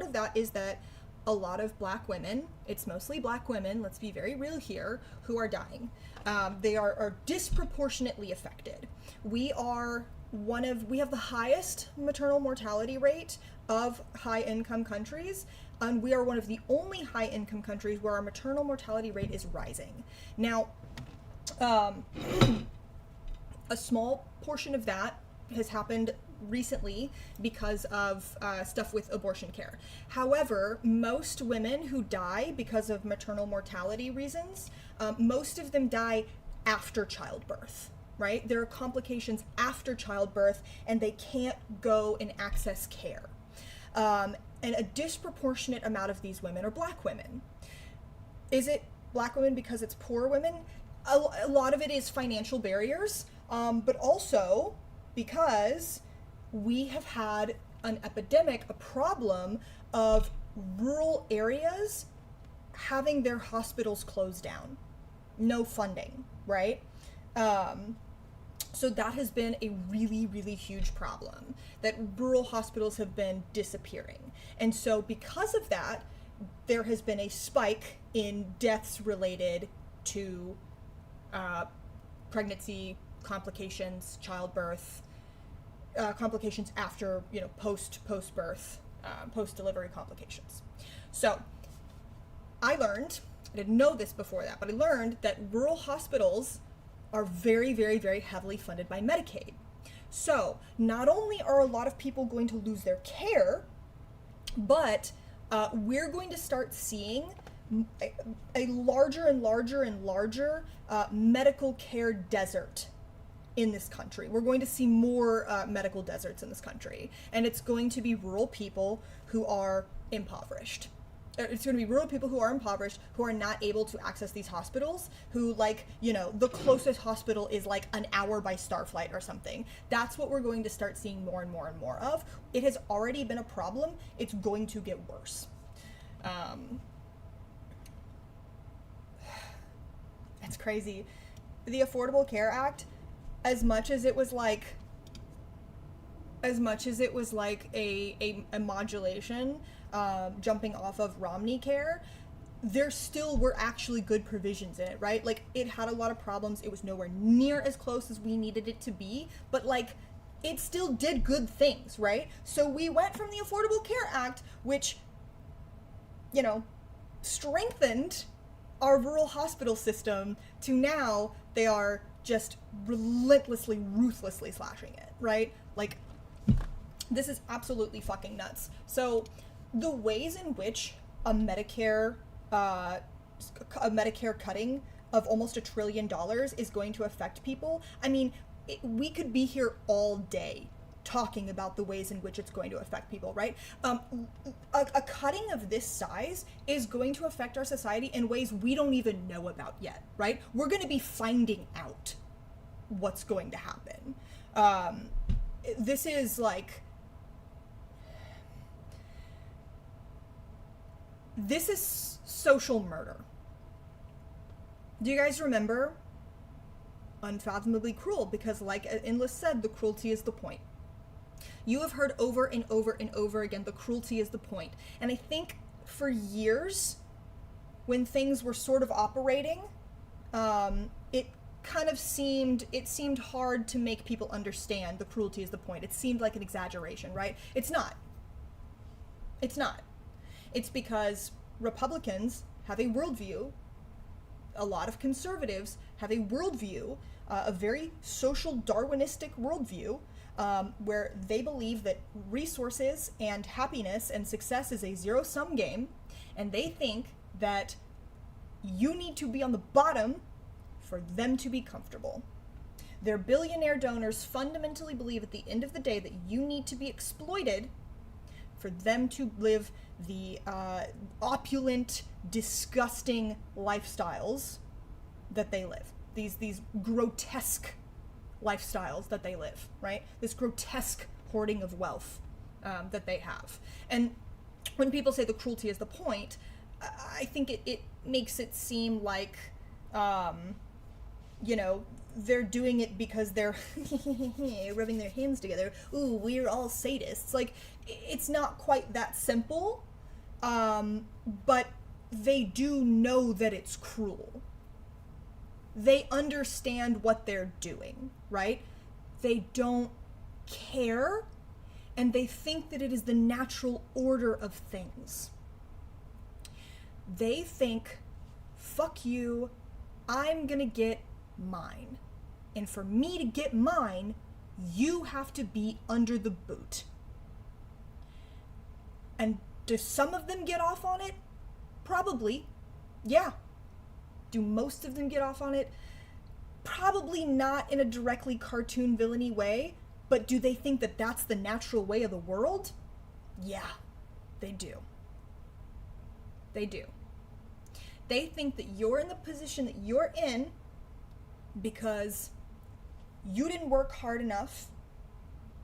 of that is that a lot of black women, it's mostly black women, let's be very real here, who are dying. They are disproportionately affected. We have the highest maternal mortality rate of high-income countries, and we are one of the only high-income countries where our maternal mortality rate is rising. Now, a small portion of that has happened recently because of stuff with abortion care. However, most women who die because of maternal mortality reasons, most of them die after childbirth, right? There are complications after childbirth, and they can't go and access care. And a disproportionate amount of these women are black women. Is it black women because it's poor women? A lot of it is financial barriers, but also because we have had an epidemic, a problem of rural areas having their hospitals closed down. No funding, right? So that has been a really, really huge problem, that rural hospitals have been disappearing. And so because of that, there has been a spike in deaths related to pregnancy, complications, childbirth, complications after, post-birth, post-delivery complications. So I didn't know this before that, but I learned that rural hospitals are very, very, very heavily funded by Medicaid. So not only are a lot of people going to lose their care, but we're going to start seeing a larger and larger and larger medical care desert in this country. We're going to see more medical deserts in this country, and it's going to be rural people who are impoverished. It's going to be rural people who are impoverished, who are not able to access these hospitals, who the closest hospital is like an hour by star flight or something. That's what we're going to start seeing more and more and more of. It has already been a problem. It's going to get worse. It's crazy. The Affordable Care Act, as much as it was like a modulation, jumping off of Romney Care, there still were actually good provisions in it, right? Like, it had a lot of problems. It was nowhere near as close as we needed it to be, but it still did good things, right? So we went from the Affordable Care Act, which, strengthened our rural hospital system, to now they are just relentlessly, ruthlessly slashing it, right? This is absolutely fucking nuts. So the ways in which a Medicare cutting of almost $1 trillion is going to affect people, I mean, we could be here all day talking about the ways in which it's going to affect people, right? A cutting of this size is going to affect our society in ways we don't even know about yet, right? We're going to be finding out what's going to happen. This is this is social murder. Do you guys remember Unfathomably Cruel? Because like Endless said, the cruelty is the point. You have heard over and over and over again, the cruelty is the point. And I think for years, when things were sort of operating, it kind of seemed hard to make people understand the cruelty is the point. It seemed like an exaggeration, right? It's not. It's not. It's because Republicans have a worldview. A lot of conservatives have a worldview, a very social Darwinistic worldview, where they believe that resources and happiness and success is a zero-sum game, and they think that you need to be on the bottom for them to be comfortable. Their billionaire donors fundamentally believe at the end of the day that you need to be exploited for them to live the opulent, disgusting lifestyles that they live. These grotesque lifestyles that they live, right? This grotesque hoarding of wealth that they have. And when people say the cruelty is the point, I think it makes it seem like, they're doing it because they're rubbing their hands together. Ooh, we're all sadists. Like, it's not quite that simple, but they do know that it's cruel. They understand what they're doing, right? They don't care, and they think that it is the natural order of things. They think, fuck you, I'm gonna get mine. And for me to get mine, you have to be under the boot. And do some of them get off on it? Probably. Yeah. Do most of them get off on it? Probably not in a directly cartoon villainy way, but do they think that that's the natural way of the world? Yeah, they do. They do. They think that you're in the position that you're in because you didn't work hard enough,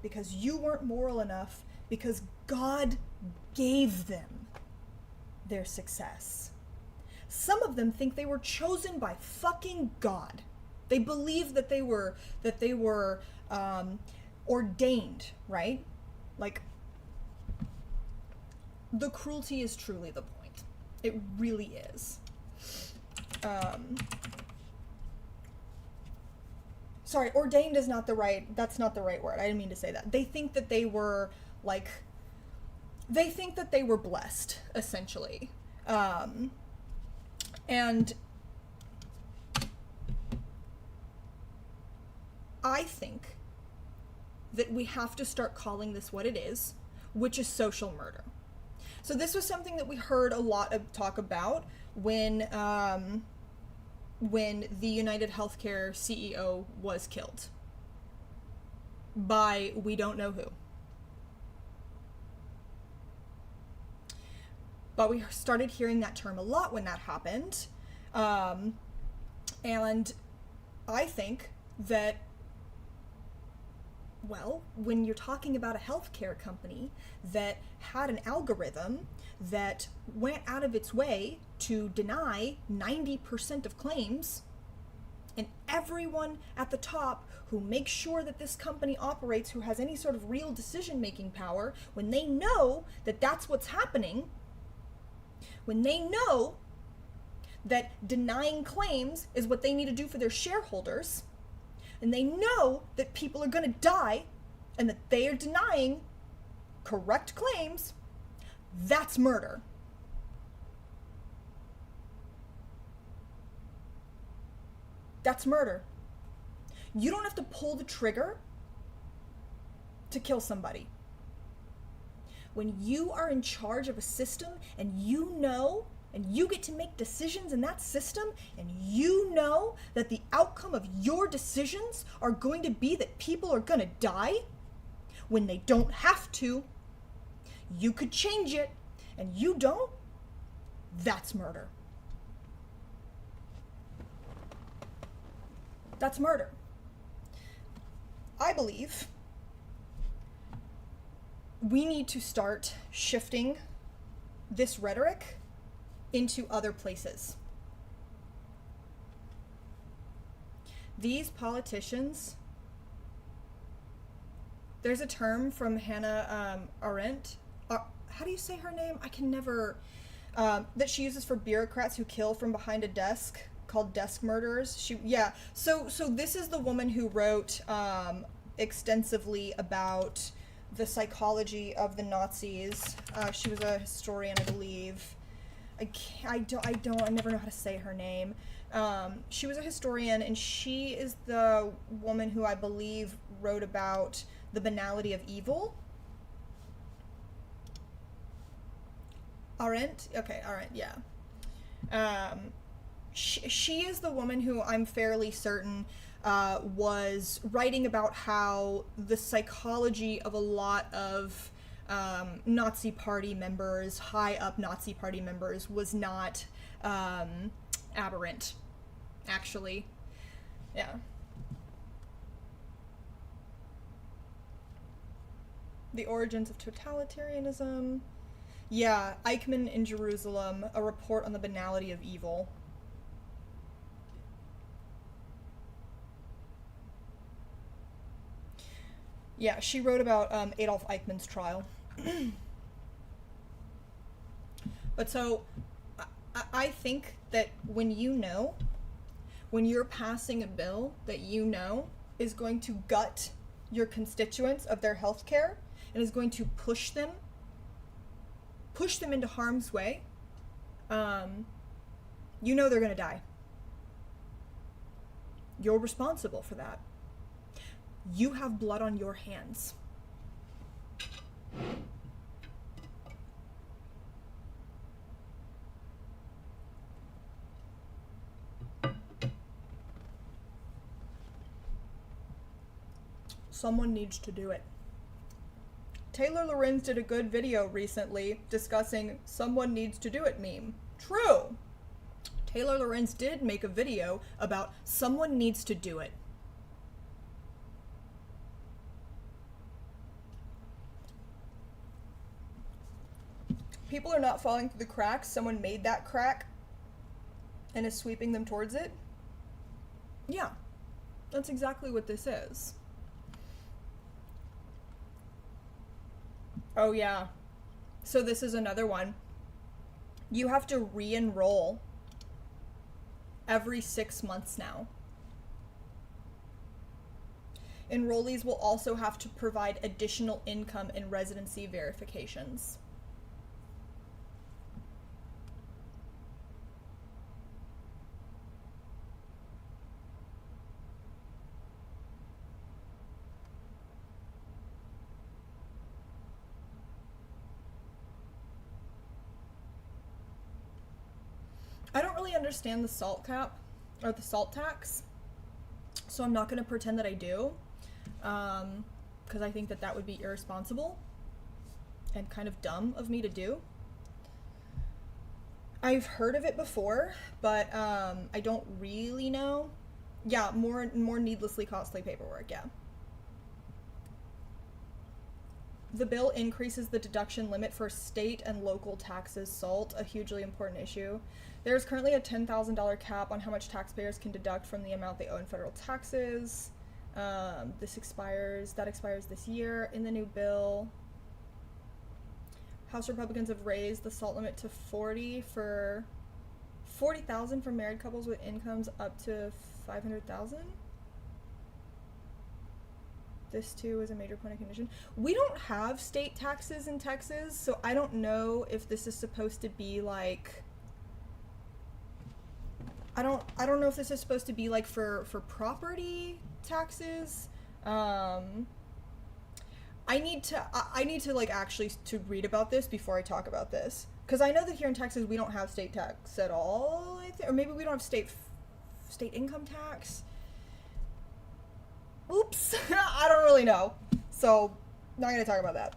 because you weren't moral enough, because God gave them their success. Some of them think they were chosen by fucking God. They believe that they were ordained, right? Like, the cruelty is truly the point. It really is. Sorry, ordained is not the right, that's not the right word. I didn't mean to say that. They think that they were, they think that they were blessed, essentially. And I think that we have to start calling this what it is, which is social murder. So this was something that we heard a lot of talk about when the United Healthcare CEO was killed by we don't know who. But we started hearing that term a lot when that happened. And I think that, well, when you're talking about a healthcare company that had an algorithm that went out of its way to deny 90% of claims, and everyone at the top who makes sure that this company operates, who has any sort of real decision-making power, when they know that that's what's happening, when they know that denying claims is what they need to do for their shareholders, and they know that people are going to die and that they are denying correct claims, that's murder. That's murder. You don't have to pull the trigger to kill somebody. When you are in charge of a system and you know, and you get to make decisions in that system, and you know that the outcome of your decisions are going to be that people are going to die when they don't have to, you could change it, and you don't, that's murder. That's murder. I believe we need to start shifting this rhetoric into other places. These politicians, there's a term from Hannah Arendt. How do you say her name? I can never. That she uses for bureaucrats who kill from behind a desk, called desk murderers. So this is the woman who wrote extensively about the psychology of the Nazis. She was a historian, I believe. I never know how to say her name. She was a historian, and she is the woman who I believe wrote about the banality of evil. Arendt? Okay, Arendt, yeah. She is the woman who I'm fairly certain was writing about how the psychology of a lot of Nazi Party members, high up Nazi Party members, was not aberrant, actually. Yeah. The origins of totalitarianism. Yeah, Eichmann in Jerusalem, a report on the banality of evil. Yeah, she wrote about Adolf Eichmann's trial. But so, I think that when you're passing a bill that you know is going to gut your constituents of their health care and is going to push them into harm's way, you know they're going to die. You're responsible for that. You have blood on your hands. Someone needs to do it. Taylor Lorenz did a good video recently discussing someone needs to do it meme. True. Taylor Lorenz did make a video about someone needs to do it. People are not falling through the cracks. Someone made that crack and is sweeping them towards it. Yeah, that's exactly what this is. Oh yeah. So this is another one. You have to re-enroll every 6 months now. Enrollees will also have to provide additional income and residency verifications. I don't really understand the salt cap, or the salt tax, so I'm not going to pretend that I do, because I think that that would be irresponsible and kind of dumb of me to do. I've heard of it before, but I don't really know. Yeah, more needlessly costly paperwork, yeah. The bill increases the deduction limit for state and local taxes, SALT, a hugely important issue. There's currently a $10,000 cap on how much taxpayers can deduct from the amount they owe in federal taxes. That expires this year. In the new bill, House Republicans have raised the SALT limit to $40,000 for married couples with incomes up to $500,000. This too is a major point of contention. We don't have state taxes in Texas, so I don't know if this is supposed to be like, I don't know if this is supposed to be like for property taxes. I need to like actually to read about this before I talk about this, because I know that here in Texas we don't have state tax at all, or maybe we don't have state income tax. Oops. I don't really know, so not gonna talk about that.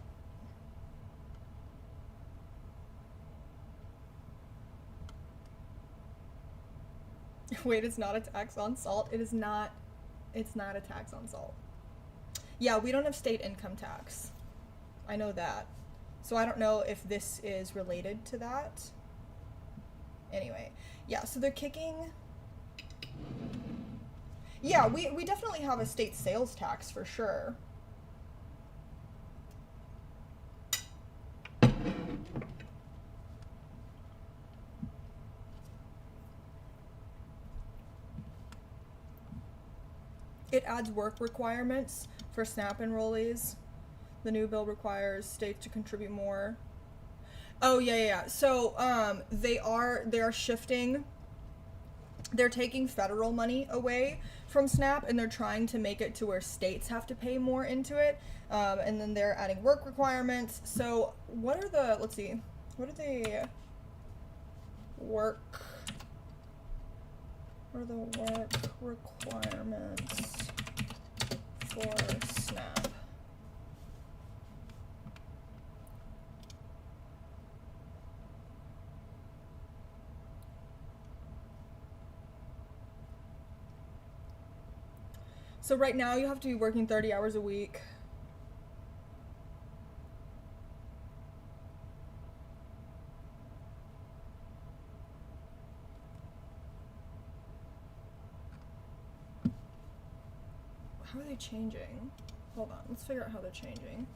Wait, it's not a tax on salt? It's not a tax on salt. Yeah, we don't have state income tax. I know that. So I don't know if this is related to that. Anyway, yeah, so they're kicking... Yeah, we definitely have a state sales tax for sure. It adds work requirements for SNAP enrollees. The new bill requires states to contribute more. Oh yeah. So they are shifting. They're taking federal money away from SNAP, and they're trying to make it to where states have to pay more into it. And then they're adding work requirements. So what are the, let's see, what are the work, what are the work requirements for SNAP? So right now you have to be working 30 hours a week. How are they changing? Hold on, let's figure out how they're changing.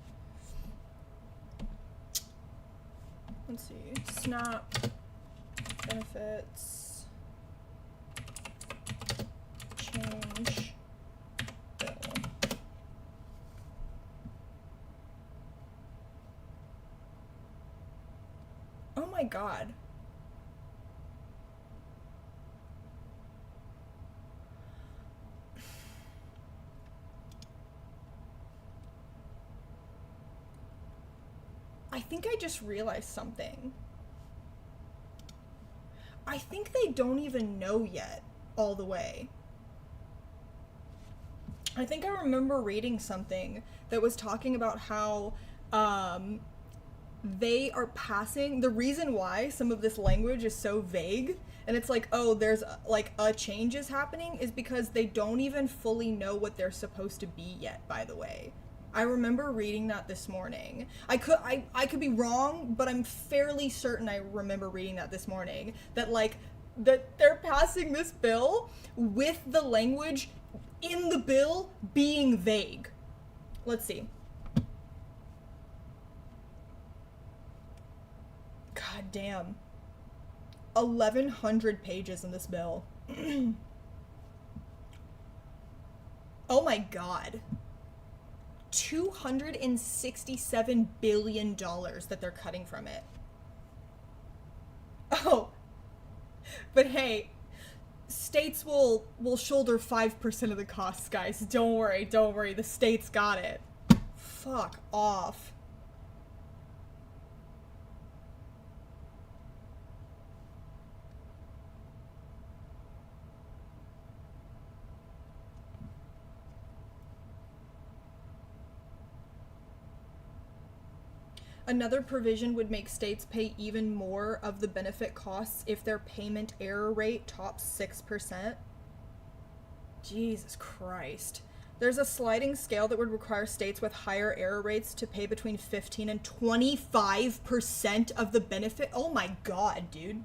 Let's see, SNAP benefits change bill. Oh my god. I think I just realized something. I think they don't even know yet all the way. I think I remember reading something that was talking about how they are passing, the reason why some of this language is so vague and it's like, oh, there's like a change is happening, is because they don't even fully know what they're supposed to be yet, by the way. I remember reading that this morning. I could be wrong, but I'm fairly certain I remember reading that this morning, that like that they're passing this bill with the language in the bill being vague. Let's see. God damn. 1,100 pages in this bill. Oh my god. $267 billion that they're cutting from it. Oh. But hey, states will shoulder 5% of the costs, guys. Don't worry. The states got it. Fuck off. Another provision would make states pay even more of the benefit costs if their payment error rate tops 6%. Jesus Christ. There's a sliding scale that would require states with higher error rates to pay between 15 and 25% of the benefit. Oh my god, dude.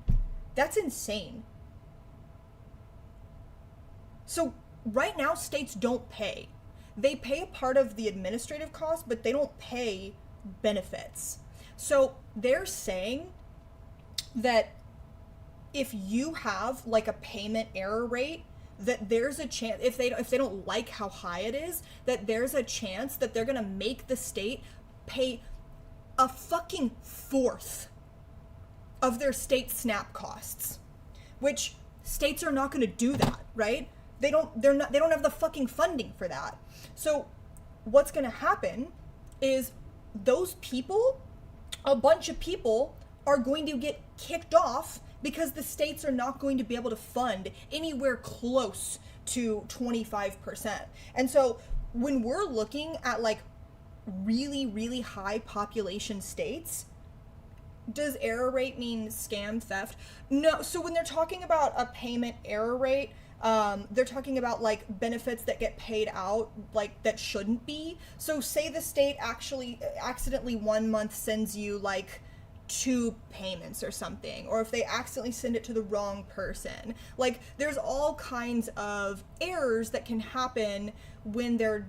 That's insane. So right now, states don't pay. They pay a part of the administrative cost, but they don't pay benefits. So they're saying that if you have like a payment error rate, that there's a chance, if they don't like how high it is, that there's a chance that they're gonna make the state pay a fucking fourth of their state SNAP costs, which states are not gonna do that, right? They don't have the fucking funding for that. So what's gonna happen is those people, a bunch of people, are going to get kicked off because the states are not going to be able to fund anywhere close to 25%. And so when we're looking at like really, really high population states, does error rate mean scam, theft? No. So when they're talking about a payment error rate, they're talking about like benefits that get paid out like that shouldn't be. So say the state actually accidentally one month sends you like two payments or something, or if they accidentally send it to the wrong person. Like, there's all kinds of errors that can happen when the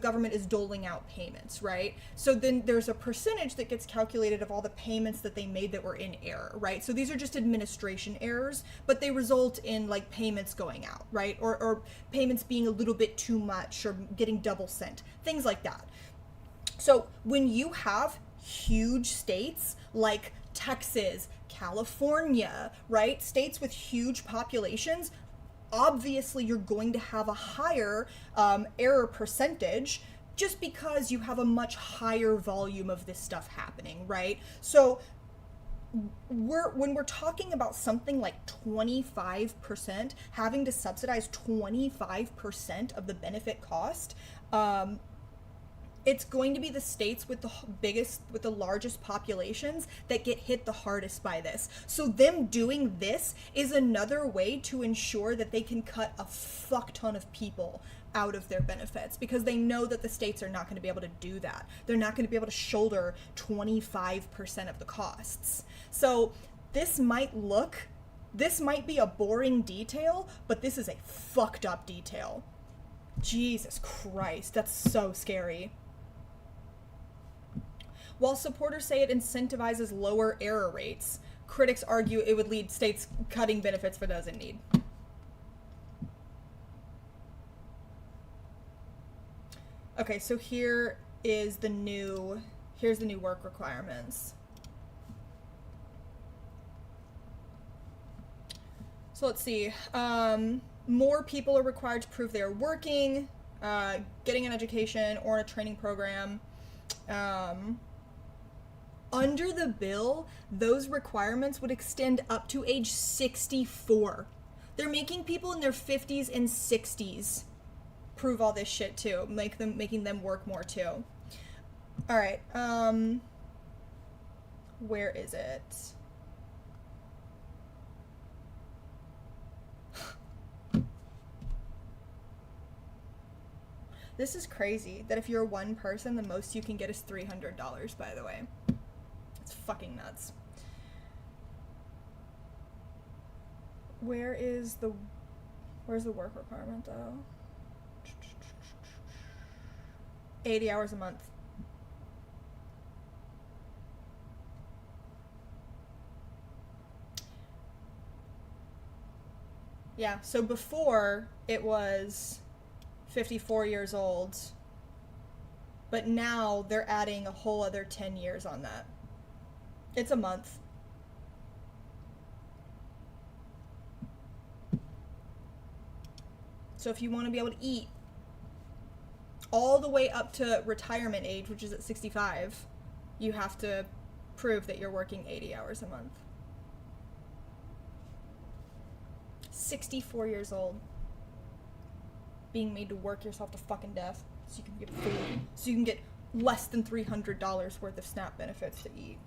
government is doling out payments, right? So then there's a percentage that gets calculated of all the payments that they made that were in error, right? So these are just administration errors, but they result in like payments going out, right? Or payments being a little bit too much or getting double sent, things like that. So when you have huge states like Texas, California, right? States with huge populations, obviously you're going to have a higher error percentage just because you have a much higher volume of this stuff happening, right? So when we're talking about something like 25%, having to subsidize 25% of the benefit cost, it's going to be the states with the largest populations that get hit the hardest by this. So them doing this is another way to ensure that they can cut a fuck ton of people out of their benefits, because they know that the states are not going to be able to do that. They're not going to be able to shoulder 25% of the costs. So this might be a boring detail, but this is a fucked up detail. Jesus Christ, that's so scary. While supporters say it incentivizes lower error rates, critics argue it would lead states cutting benefits for those in need. Okay, so here's the new work requirements. So let's see. More people are required to prove they are working, getting an education, or in a training program. Under the bill, those requirements would extend up to age 64. They're making people in their 50s and 60s prove all this shit too, making them work more too. All right. Where is it? This is crazy that if you're one person, the most you can get is $300, by the way. It's fucking nuts. Where's the work requirement though? 80 hours a month. Yeah, so before it was 54 years old, but now they're adding a whole other 10 years on that. It's a month. So if you want to be able to eat all the way up to retirement age, which is at 65, you have to prove that you're working 80 hours a month. 64 years old. Being made to work yourself to fucking death so you can get food, so you can get less than $300 worth of SNAP benefits to eat.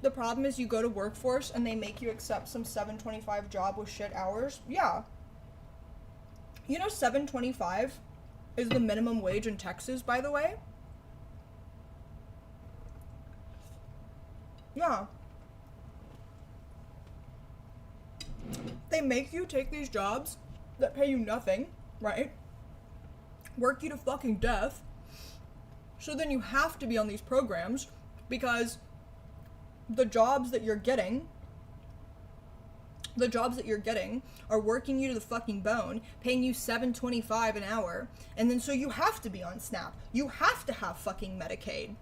The problem is you go to workforce and they make you accept some $7.25 job with shit hours. Yeah. You know $7.25 is the minimum wage in Texas, by the way? Yeah. They make you take these jobs that pay you nothing, right? Work you to fucking death. So then you have to be on these programs because the jobs that you're getting are working you to the fucking bone, paying you $7.25 an hour, and then so you have to be on SNAP. You have to have fucking Medicaid.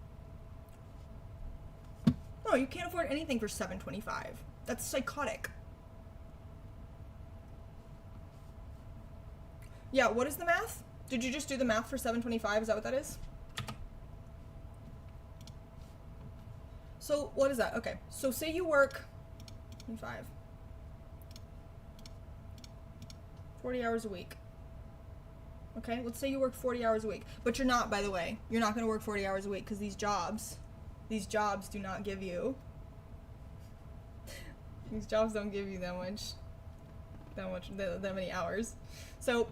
No, you can't afford anything for $7.25. That's psychotic. Yeah, what is the math? Did you just do the math for $7.25? Is that what that is? So, what is that? Okay, so say you work 25. 40 hours a week. Okay, let's say you work 40 hours a week. But you're not, by the way. You're not going to work 40 hours a week because these jobs do not give you... These jobs don't give you that many hours. So,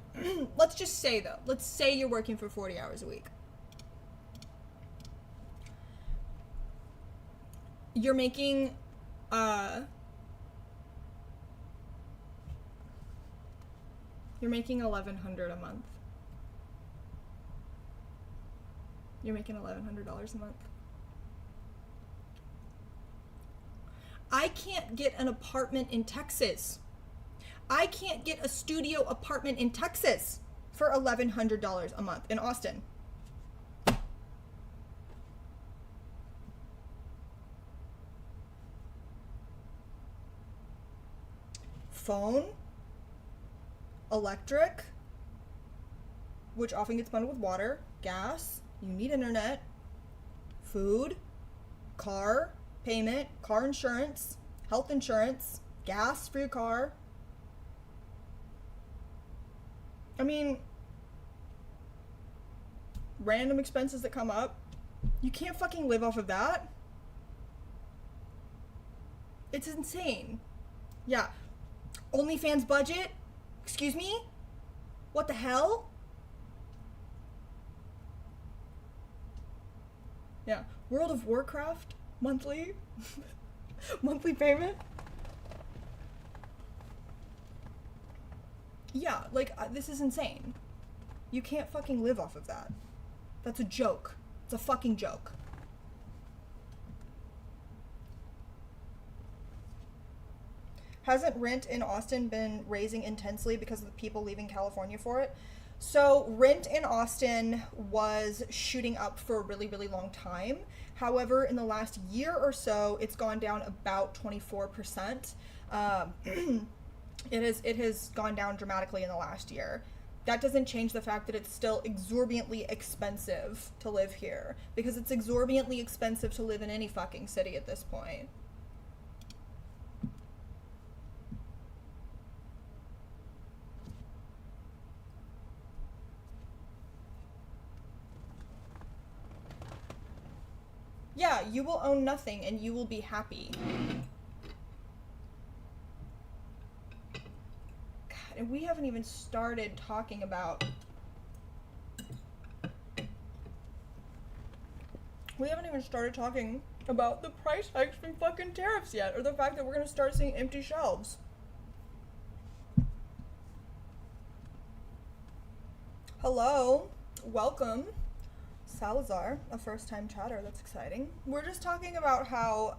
let's just say, though. Let's say you're working for 40 hours a week. you're making, uh, you're making $1,100 a month. You're making $1,100 a month. I can't get an apartment in Texas. I can't get a studio apartment in Texas for $1,100 a month in Austin. Phone, electric, which often gets bundled with water, gas, you need internet, food, car payment, car insurance, health insurance, gas for your car. I mean, random expenses that come up. You can't fucking live off of that. It's insane. Yeah. OnlyFans budget? Excuse me? What the hell? Yeah. World of Warcraft? Monthly? Monthly payment? Yeah, like, this is insane. You can't fucking live off of that. That's a joke. It's a fucking joke. Hasn't rent in Austin been raising intensely because of the people leaving California for it? So rent in Austin was shooting up for a really, really long time. However, in the last year or so, it's gone down about 24%. It has gone down dramatically in the last year. That doesn't change the fact that it's still exorbitantly expensive to live here, because it's exorbitantly expensive to live in any fucking city at this point. Yeah, you will own nothing and you will be happy. God, and we haven't even started talking about... We haven't even started talking about the price hikes from fucking tariffs yet, or the fact that we're gonna start seeing empty shelves. Hello, welcome. Salazar, a first-time chatter. That's exciting. We're just talking about how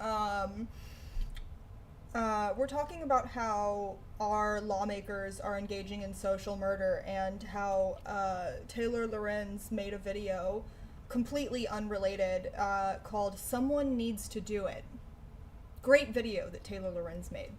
our lawmakers are engaging in social murder, and how Taylor Lorenz made a video completely unrelated called "Someone Needs to Do It." Great video that Taylor Lorenz made.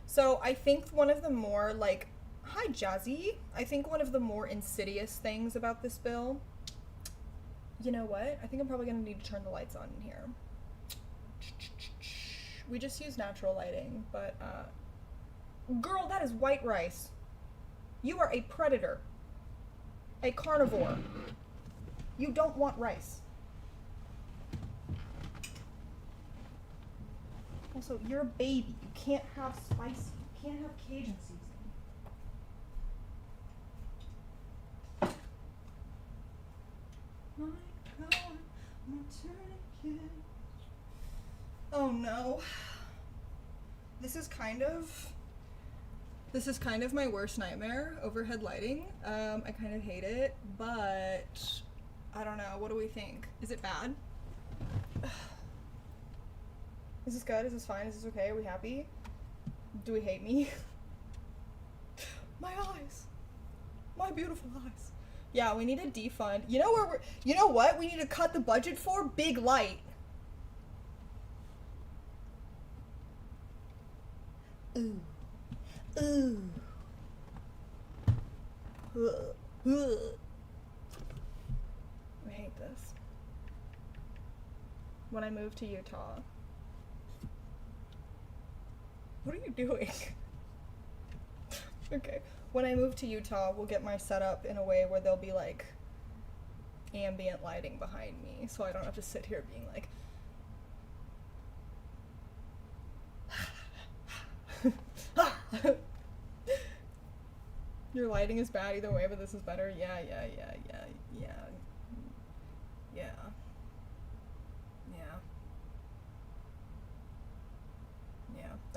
So I think one of the more, like, hi Jazzy, I think one of the more insidious things about this bill, you know what? I think I'm probably going to need to turn the lights on in here. We just use natural lighting, but, girl, that is white rice. You are a predator. A carnivore. You don't want rice. Also, you're a baby. You can't have spicy. You can't have Cajun seasoning. My God, I'm turning. Oh no. This is kind of my worst nightmare, overhead lighting. I kind of hate it, but I don't know. What do we think? Is it bad? Is this good? Is this fine? Is this okay? Are we happy? Do we hate me? My eyes. My beautiful eyes. Yeah, we need to defund. You know what we need to cut the budget for? Big light. Ooh. Ooh. I hate this. When I moved to Utah. What are you doing? Okay. When I move to Utah, we'll get my setup in a way where there'll be, like, ambient lighting behind me, so I don't have to sit here being like... Your lighting is bad either way, but this is better. Yeah. Yeah.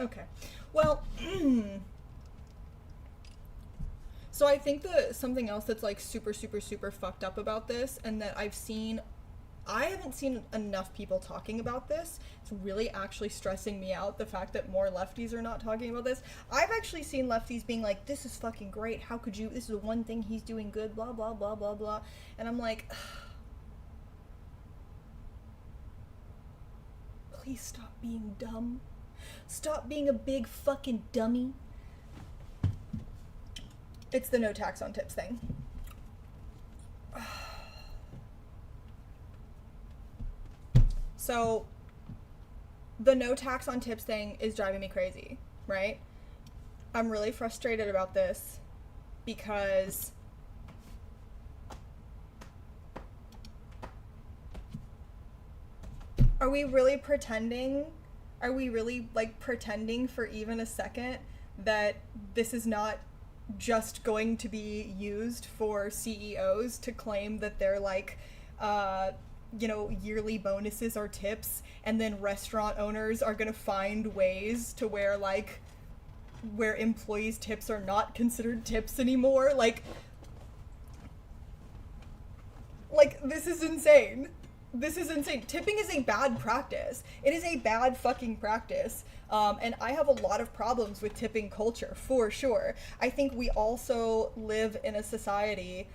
Okay. Well, so I think that something else that's like super, super, super fucked up about this, and that I haven't seen enough people talking about this. It's really actually stressing me out, the fact that more lefties are not talking about this. I've actually seen lefties being like, this is fucking great. How could you? This is the one thing he's doing good, blah, blah, blah, blah, blah. And I'm like, please stop being dumb. Stop being a big fucking dummy. It's the no tax on tips thing. So, the no tax on tips thing is driving me crazy, right? I'm really frustrated about this because are we really like pretending for even a second that this is not just going to be used for CEOs to claim that they're like, yearly bonuses are tips, and then restaurant owners are gonna find ways to where employees' tips are not considered tips anymore? Like, this is insane. This is insane. Tipping is a bad practice. It is a bad fucking practice. And I have a lot of problems with tipping culture, for sure. I think we also live in a society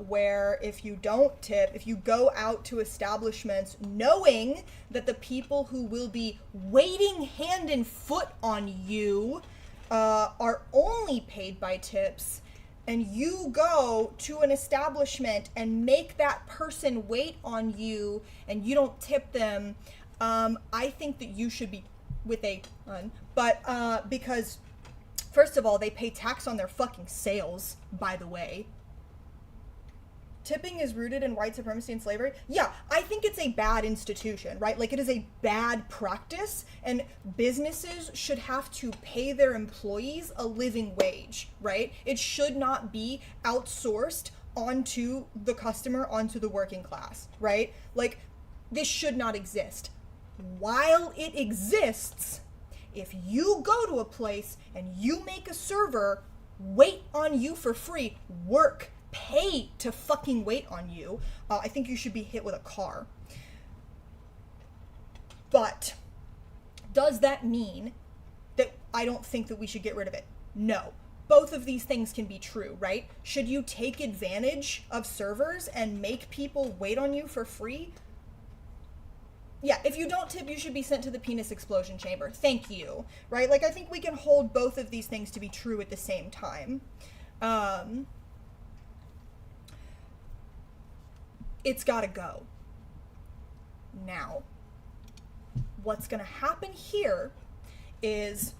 where if you don't tip, if you go out to establishments knowing that the people who will be waiting hand and foot on you are only paid by tips, and you go to an establishment and make that person wait on you and you don't tip them, I think that you should be with a pun, but because first of all, they pay tax on their fucking sales, by the way. Tipping is rooted in white supremacy and slavery. Yeah, I think it's a bad institution, right? Like, it is a bad practice, and businesses should have to pay their employees a living wage, right? It should not be outsourced onto the customer, onto the working class, right? Like, this should not exist. While it exists, if you go to a place and you make a server wait on you for free, pay to fucking wait on you, I think you should be hit with a car. But does that mean that I don't think that we should get rid of it? No. Both of these things can be true, right? Should you take advantage of servers and make people wait on you for free? Yeah, if you don't tip, you should be sent to the penis explosion chamber. Thank you, right? Like, I think we can hold both of these things to be true at the same time. It's gotta go. Now, what's gonna happen here is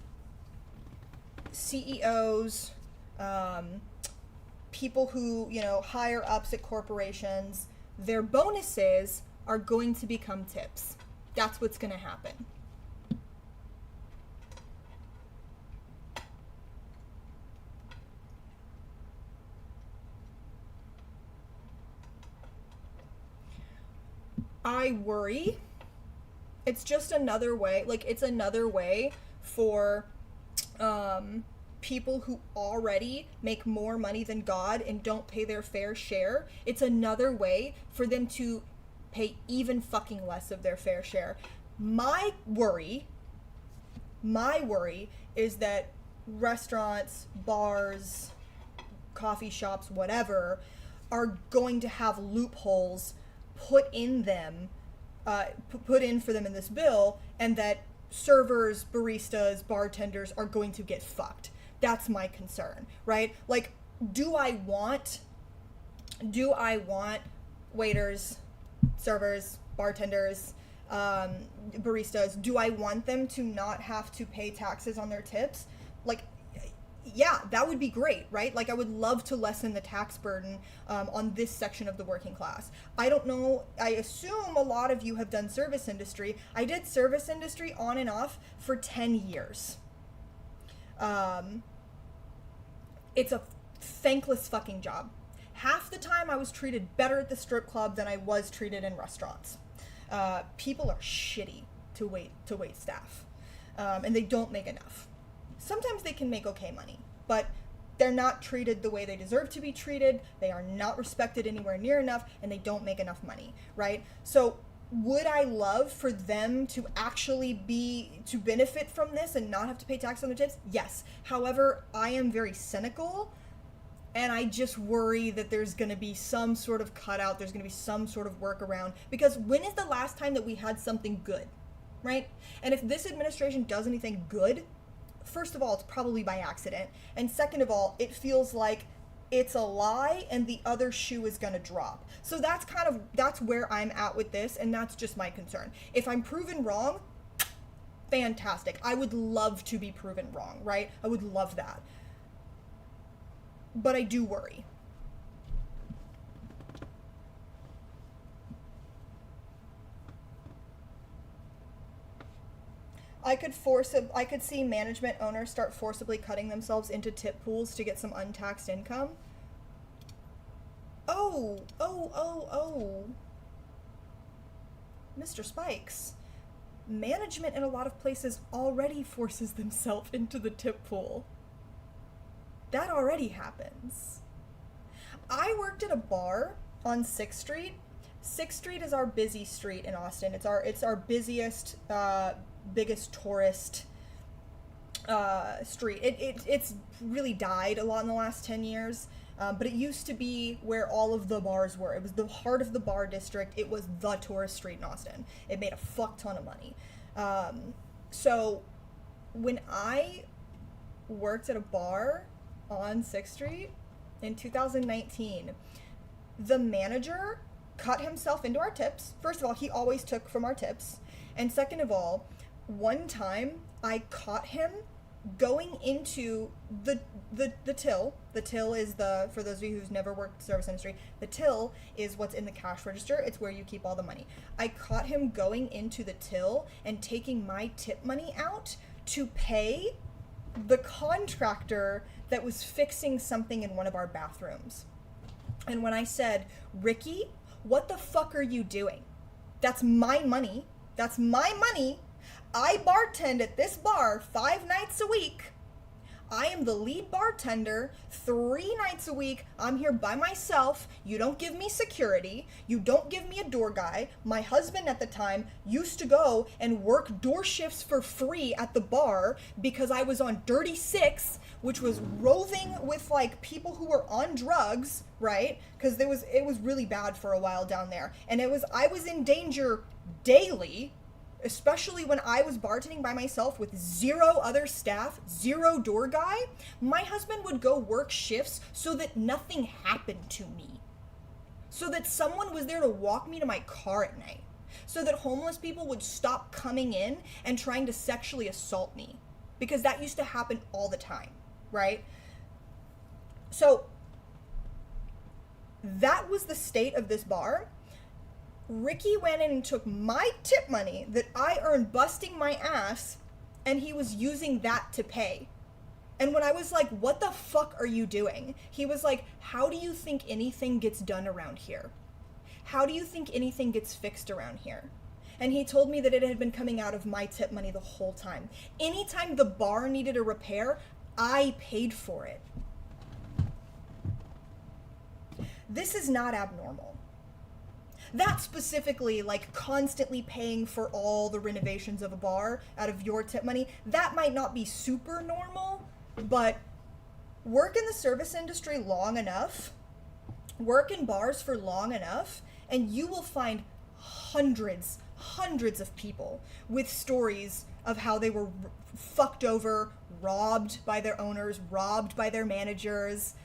CEOs, people who, higher ups at corporations, their bonuses are going to become tips. That's what's gonna happen. I worry. It's just another way, it's another way for people who already make more money than God and don't pay their fair share. It's another way for them to pay even fucking less of their fair share. My worry is that restaurants, bars, coffee shops, whatever, are going to have loopholes put in for them in this bill, and that servers, baristas, bartenders are going to get fucked. That's my concern, right? Like, do I want waiters, servers, bartenders, baristas, do I want them to not have to pay taxes on their tips? Like, yeah, that would be great, right? Like, I would love to lessen the tax burden on this section of the working class. I don't know, I assume a lot of you have done service industry. I did service industry on and off for 10 years. It's a Thankless fucking job. Half the time I was treated better at the strip club than I was treated in restaurants. People are shitty to wait staff, and they don't make enough. Sometimes they can make okay money, but they're not treated the way they deserve to be treated. They are not respected anywhere near enough, and they don't make enough money, right? So would I love for them to actually to benefit from this and not have to pay tax on their tips? Yes. However, I am very cynical, and I just worry that there's going to be some sort of cutout, there's going to be some sort of workaround, because when is the last time that we had something good, right? And if this administration does anything good, first of all, it's probably by accident, and second of all, it feels like it's a lie and the other shoe is going to drop. So that's where I'm at with this, and that's just my concern. If I'm proven wrong, fantastic. I would love to be proven wrong, right? I would love that. But I do worry. I could see management owners start forcibly cutting themselves into tip pools to get some untaxed income. Oh. Mr. Spikes. Management in a lot of places already forces themselves into the tip pool. That already happens. I worked at a bar on 6th Street. 6th Street is our busy street in Austin. It's our busiest, biggest tourist street. It's really died a lot in the last 10 years, but it used to be where all of the bars were. It was the heart of the bar district. It was the tourist street in Austin. It made a fuck ton of money. So when I worked at a bar on 6th Street in 2019, the manager cut himself into our tips. First of all, he always took from our tips. And second of all, one time I caught him going into the till. The till is for those of you who's never worked service industry, the till is what's in the cash register. It's where you keep all the money. I caught him going into the till and taking my tip money out to pay the contractor that was fixing something in one of our bathrooms. And when I said, Ricky, what the fuck are you doing? That's my money. That's my money. I bartend at this bar 5 nights a week. I am the lead bartender 3 nights a week. I'm here by myself. You don't give me security. You don't give me a door guy. My husband at the time used to go and work door shifts for free at the bar because I was on Dirty Six, which was roving with like people who were on drugs, right? Because it was really bad for a while down there. And I was in danger daily, especially when I was bartending by myself with 0 other staff, 0 door guy. My husband would go work shifts so that nothing happened to me. So that someone was there to walk me to my car at night. So that homeless people would stop coming in and trying to sexually assault me. Because that used to happen all the time, right? So that was the state of this bar. Ricky went in and took my tip money that I earned busting my ass, and he was using that to pay. And when I was like, what the fuck are you doing? He was like, how do you think anything gets done around here? How do you think anything gets fixed around here? And he told me that it had been coming out of my tip money the whole time. Anytime the bar needed a repair, I paid for it. This is not abnormal. That specifically, like constantly paying for all the renovations of a bar out of your tip money, that might not be super normal, but work in the service industry long enough, work in bars for long enough, and you will find hundreds of people with stories of how they were fucked over, robbed by their owners, robbed by their managers,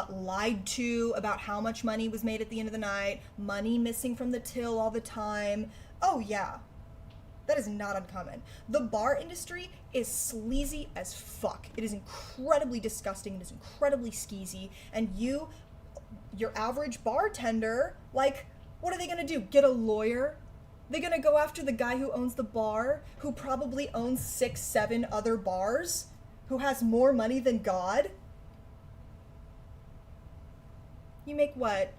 lied to about how much money was made at the end of the night, money missing from the till all the time. Oh yeah, that is not uncommon. The bar industry is sleazy as fuck. It is incredibly disgusting. It is incredibly skeezy. And your average bartender, like, what are they gonna do? Get a lawyer? They're gonna go after the guy who owns the bar, who probably owns 6, 7 other bars, who has more money than God? You make what?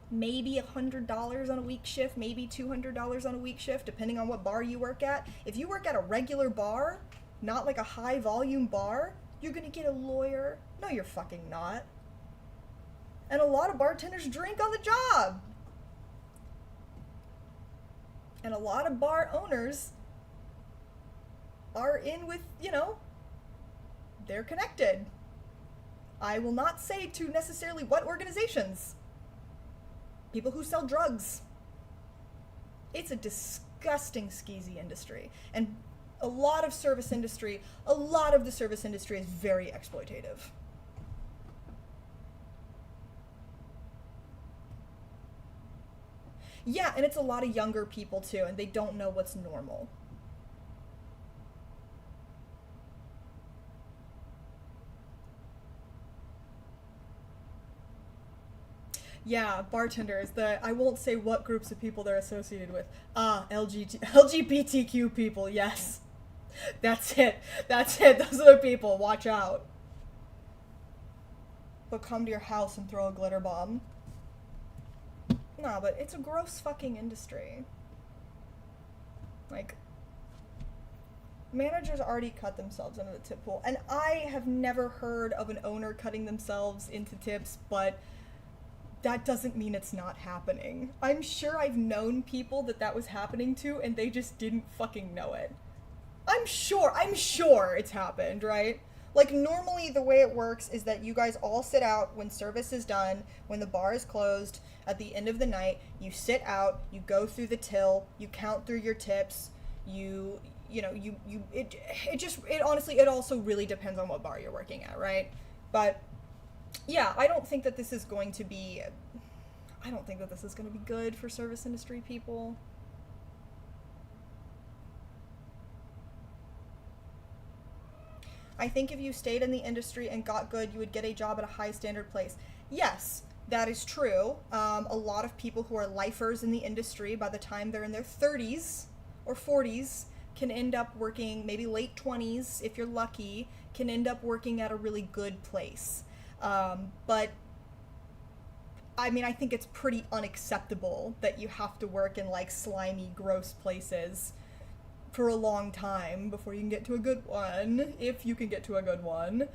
Maybe $100 on a week shift, maybe $200 on a week shift, depending on what bar you work at. If you work at a regular bar, not like a high volume bar, you're gonna get a lawyer. No, you're fucking not. And a lot of bartenders drink on the job. And a lot of bar owners are in with, you know, they're connected. I will not say to necessarily what organizations. People who sell drugs. It's a disgusting skeezy industry. And a lot of the service industry is very exploitative. Yeah, and it's a lot of younger people too, and they don't know what's normal. Yeah, bartenders. I won't say what groups of people they're associated with. LGBTQ people, yes. That's it. Those are the people. Watch out. They'll come to your house and throw a glitter bomb. No, but it's a gross fucking industry. Like, managers already cut themselves into the tip pool. And I have never heard of an owner cutting themselves into tips, but that doesn't mean it's not happening. I'm sure I've known people that was happening to, and they just didn't fucking know it. I'm sure it's happened, right? Like, normally the way it works is that you guys all sit out when service is done, when the bar is closed, at the end of the night, you sit out, you go through the till, you count through your tips, it also really depends on what bar you're working at, right? But yeah, I don't think that this is going to be good for service industry people. I think if you stayed in the industry and got good, you would get a job at a high standard place. Yes, that is true. A lot of people who are lifers in the industry, by the time they're in their 30s or 40s, can end up working, maybe late 20s, if you're lucky, can end up working at a really good place. But I mean, I think it's pretty unacceptable that you have to work in like slimy, gross places for a long time before you can get to a good one, if you can get to a good one.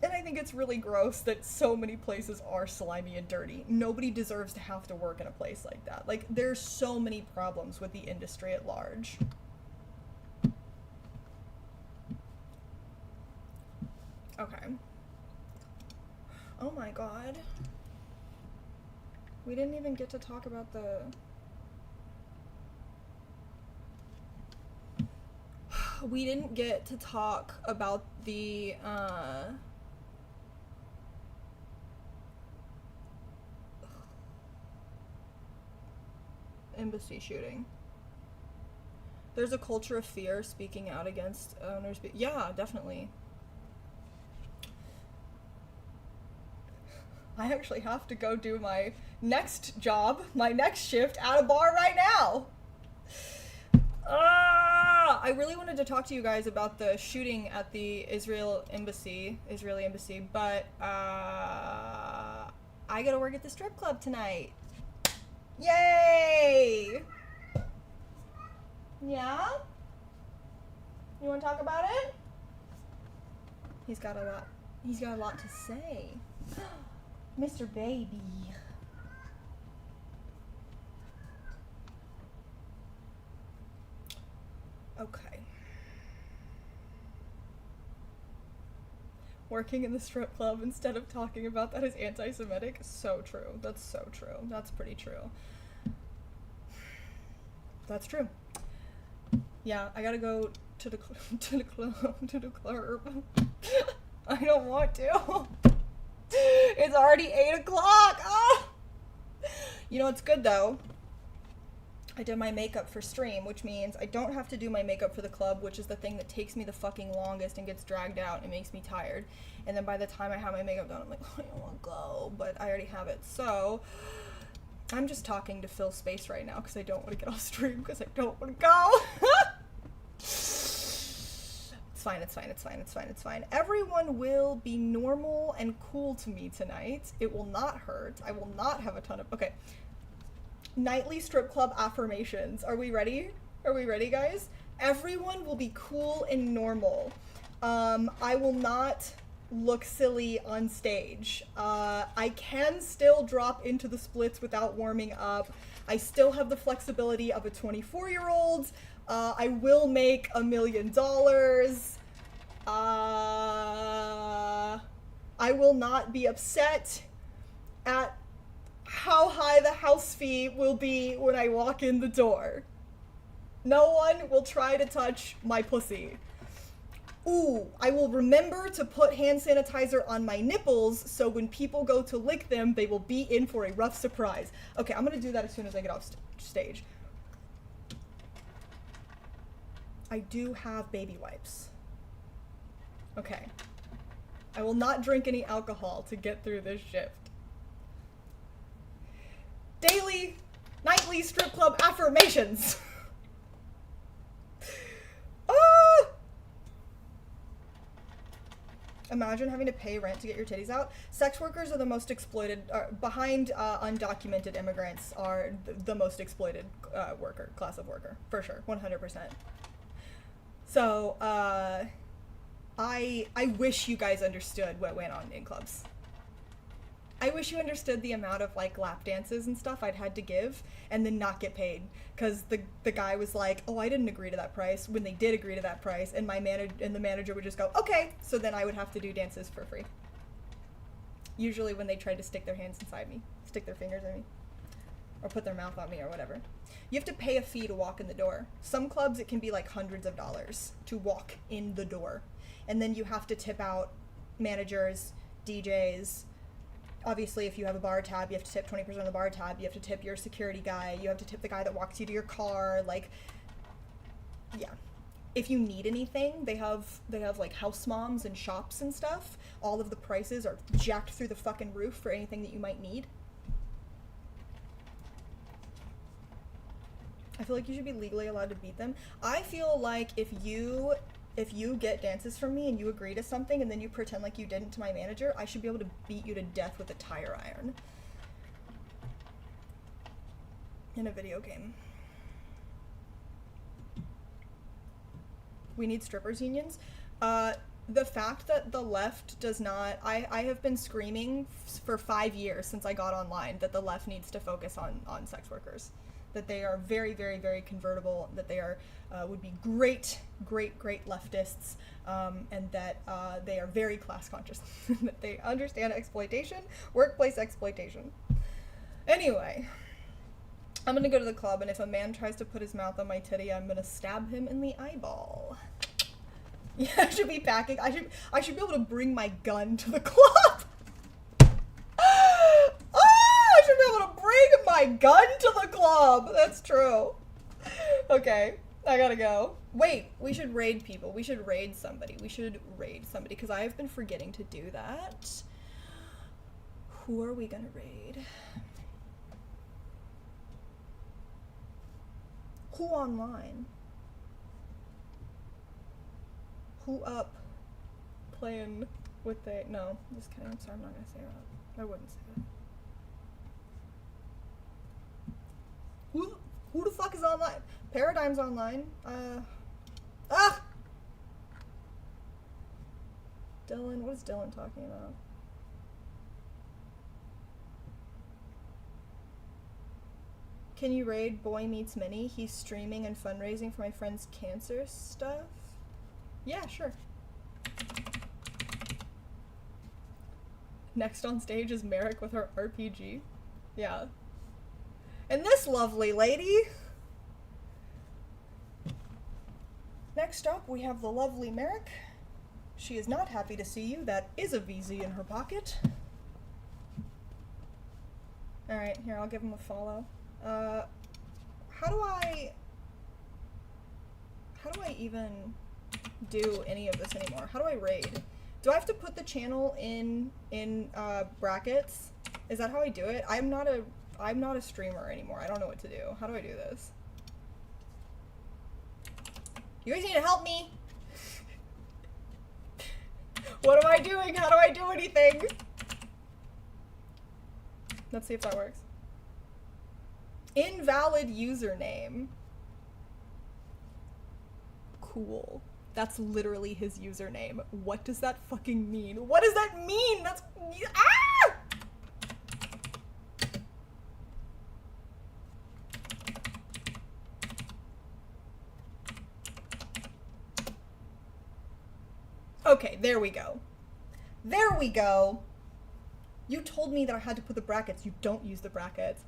And I think it's really gross that so many places are slimy and dirty. Nobody deserves to have to work in a place like that. Like, there's so many problems with the industry at large. Okay. Oh my god. We didn't even get to talk about the... We didn't get to talk about the, embassy shooting. There's a culture of fear speaking out against owners. Yeah, definitely. I actually have to go do my next job, my next shift at a bar right now. I really wanted to talk to you guys about the shooting at the Israeli embassy, but I gotta work at the strip club tonight. Yay! Yeah? You wanna talk about it? He's got a lot to say. Mr. Baby. Okay. Working in the strip club instead of talking about that is anti-Semitic. So true. That's so true. That's pretty true. That's true. Yeah, I gotta go to the club. I don't want to. It's already 8 o'clock. Ah! You know, it's good though. I did my makeup for stream, which means I don't have to do my makeup for the club, which is the thing that takes me the fucking longest and gets dragged out and makes me tired. And then by the time I have my makeup done, I'm like, I don't want to go, but I already have it. So I'm just talking to fill space right now because I don't want to get off stream because I don't want to go. It's fine, it's fine, it's fine, it's fine, it's fine. Everyone will be normal and cool to me tonight. It will not hurt. I will not have a ton of... Okay. Nightly strip club affirmations. Are we ready? Are we ready, guys? Everyone will be cool and normal. I will not look silly on stage. I can still drop into the splits without warming up. I still have the flexibility of a 24-year-old. I will make $1 million. I will not be upset at how high the house fee will be when I walk in the door. No one will try to touch my pussy. Ooh, I will remember to put hand sanitizer on my nipples so when people go to lick them, they will be in for a rough surprise. Okay, I'm gonna do that as soon as I get off stage. I do have baby wipes. Okay. I will not drink any alcohol to get through this shift. Daily, nightly strip club affirmations. Imagine having to pay rent to get your titties out. Sex workers are the most exploited, behind undocumented immigrants are the most exploited class of worker, for sure, 100%. So, I wish you guys understood what went on in clubs. I wish you understood the amount of, like, lap dances and stuff I'd had to give and then not get paid. Because the guy was like, oh, I didn't agree to that price, when they did agree to that price, and the manager would just go, okay, so then I would have to do dances for free. Usually when they tried to stick their hands inside me, stick their fingers in me, or put their mouth on me or whatever. You have to pay a fee to walk in the door. Some clubs, it can be like hundreds of dollars to walk in the door. And then you have to tip out managers, DJs. Obviously, if you have a bar tab, you have to tip 20% of the bar tab. You have to tip your security guy. You have to tip the guy that walks you to your car. Like, yeah. If you need anything, they have like house moms and shops and stuff. All of the prices are jacked through the fucking roof for anything that you might need. I feel like you should be legally allowed to beat them. I feel like if you get dances from me and you agree to something and then you pretend like you didn't to my manager, I should be able to beat you to death with a tire iron. In a video game. We need strippers unions. The fact that the left does not... I have been screaming for 5 years since I got online that the left needs to focus on sex workers. That they are very, very, very convertible, that they are would be great leftists, and that they are very class conscious, that they understand exploitation, workplace exploitation. Anyway, I'm gonna go to the club, and if a man tries to put his mouth on my titty, I'm gonna stab him in the eyeball. Yeah, I should be packing. I should be able to bring my gun to the club. I should be able to bring my gun to the club. That's true. Okay, I gotta go. Wait, we should raid people. We should raid somebody. Because I have been forgetting to do that. Who are we gonna raid? Who online? Who up? Playing with the... No, just kidding. I'm sorry, I'm not gonna say that. I wouldn't say that. Who the fuck is online? Paradigm's online. Dylan, what is Dylan talking about? Can you raid Boy Meets Minnie? He's streaming and fundraising for my friend's cancer stuff. Yeah, sure. Next on stage is Merrick with her RPG. Yeah. And this lovely lady. Next up, we have the lovely Merrick. She is not happy to see you. That is a VZ in her pocket. Alright, here, I'll give him a follow. How do I even do any of this anymore? How do I raid? Do I have to put the channel in brackets? Is that how I do it? I'm not a streamer anymore. I don't know what to do. How do I do this? You guys need to help me! What am I doing? How do I do anything? Let's see if that works. Invalid username. Cool. That's literally his username. What does that fucking mean? What does that mean? That's... Ah! Okay, there we go. There we go. You told me that I had to put the brackets. You don't use the brackets.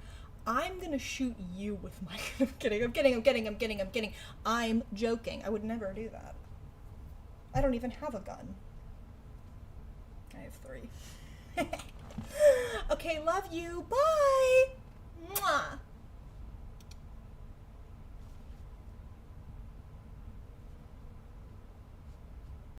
I'm gonna shoot you with my... I'm kidding. I'm joking. I would never do that. I don't even have a gun. I have 3. Okay, love you. Bye! Mwah!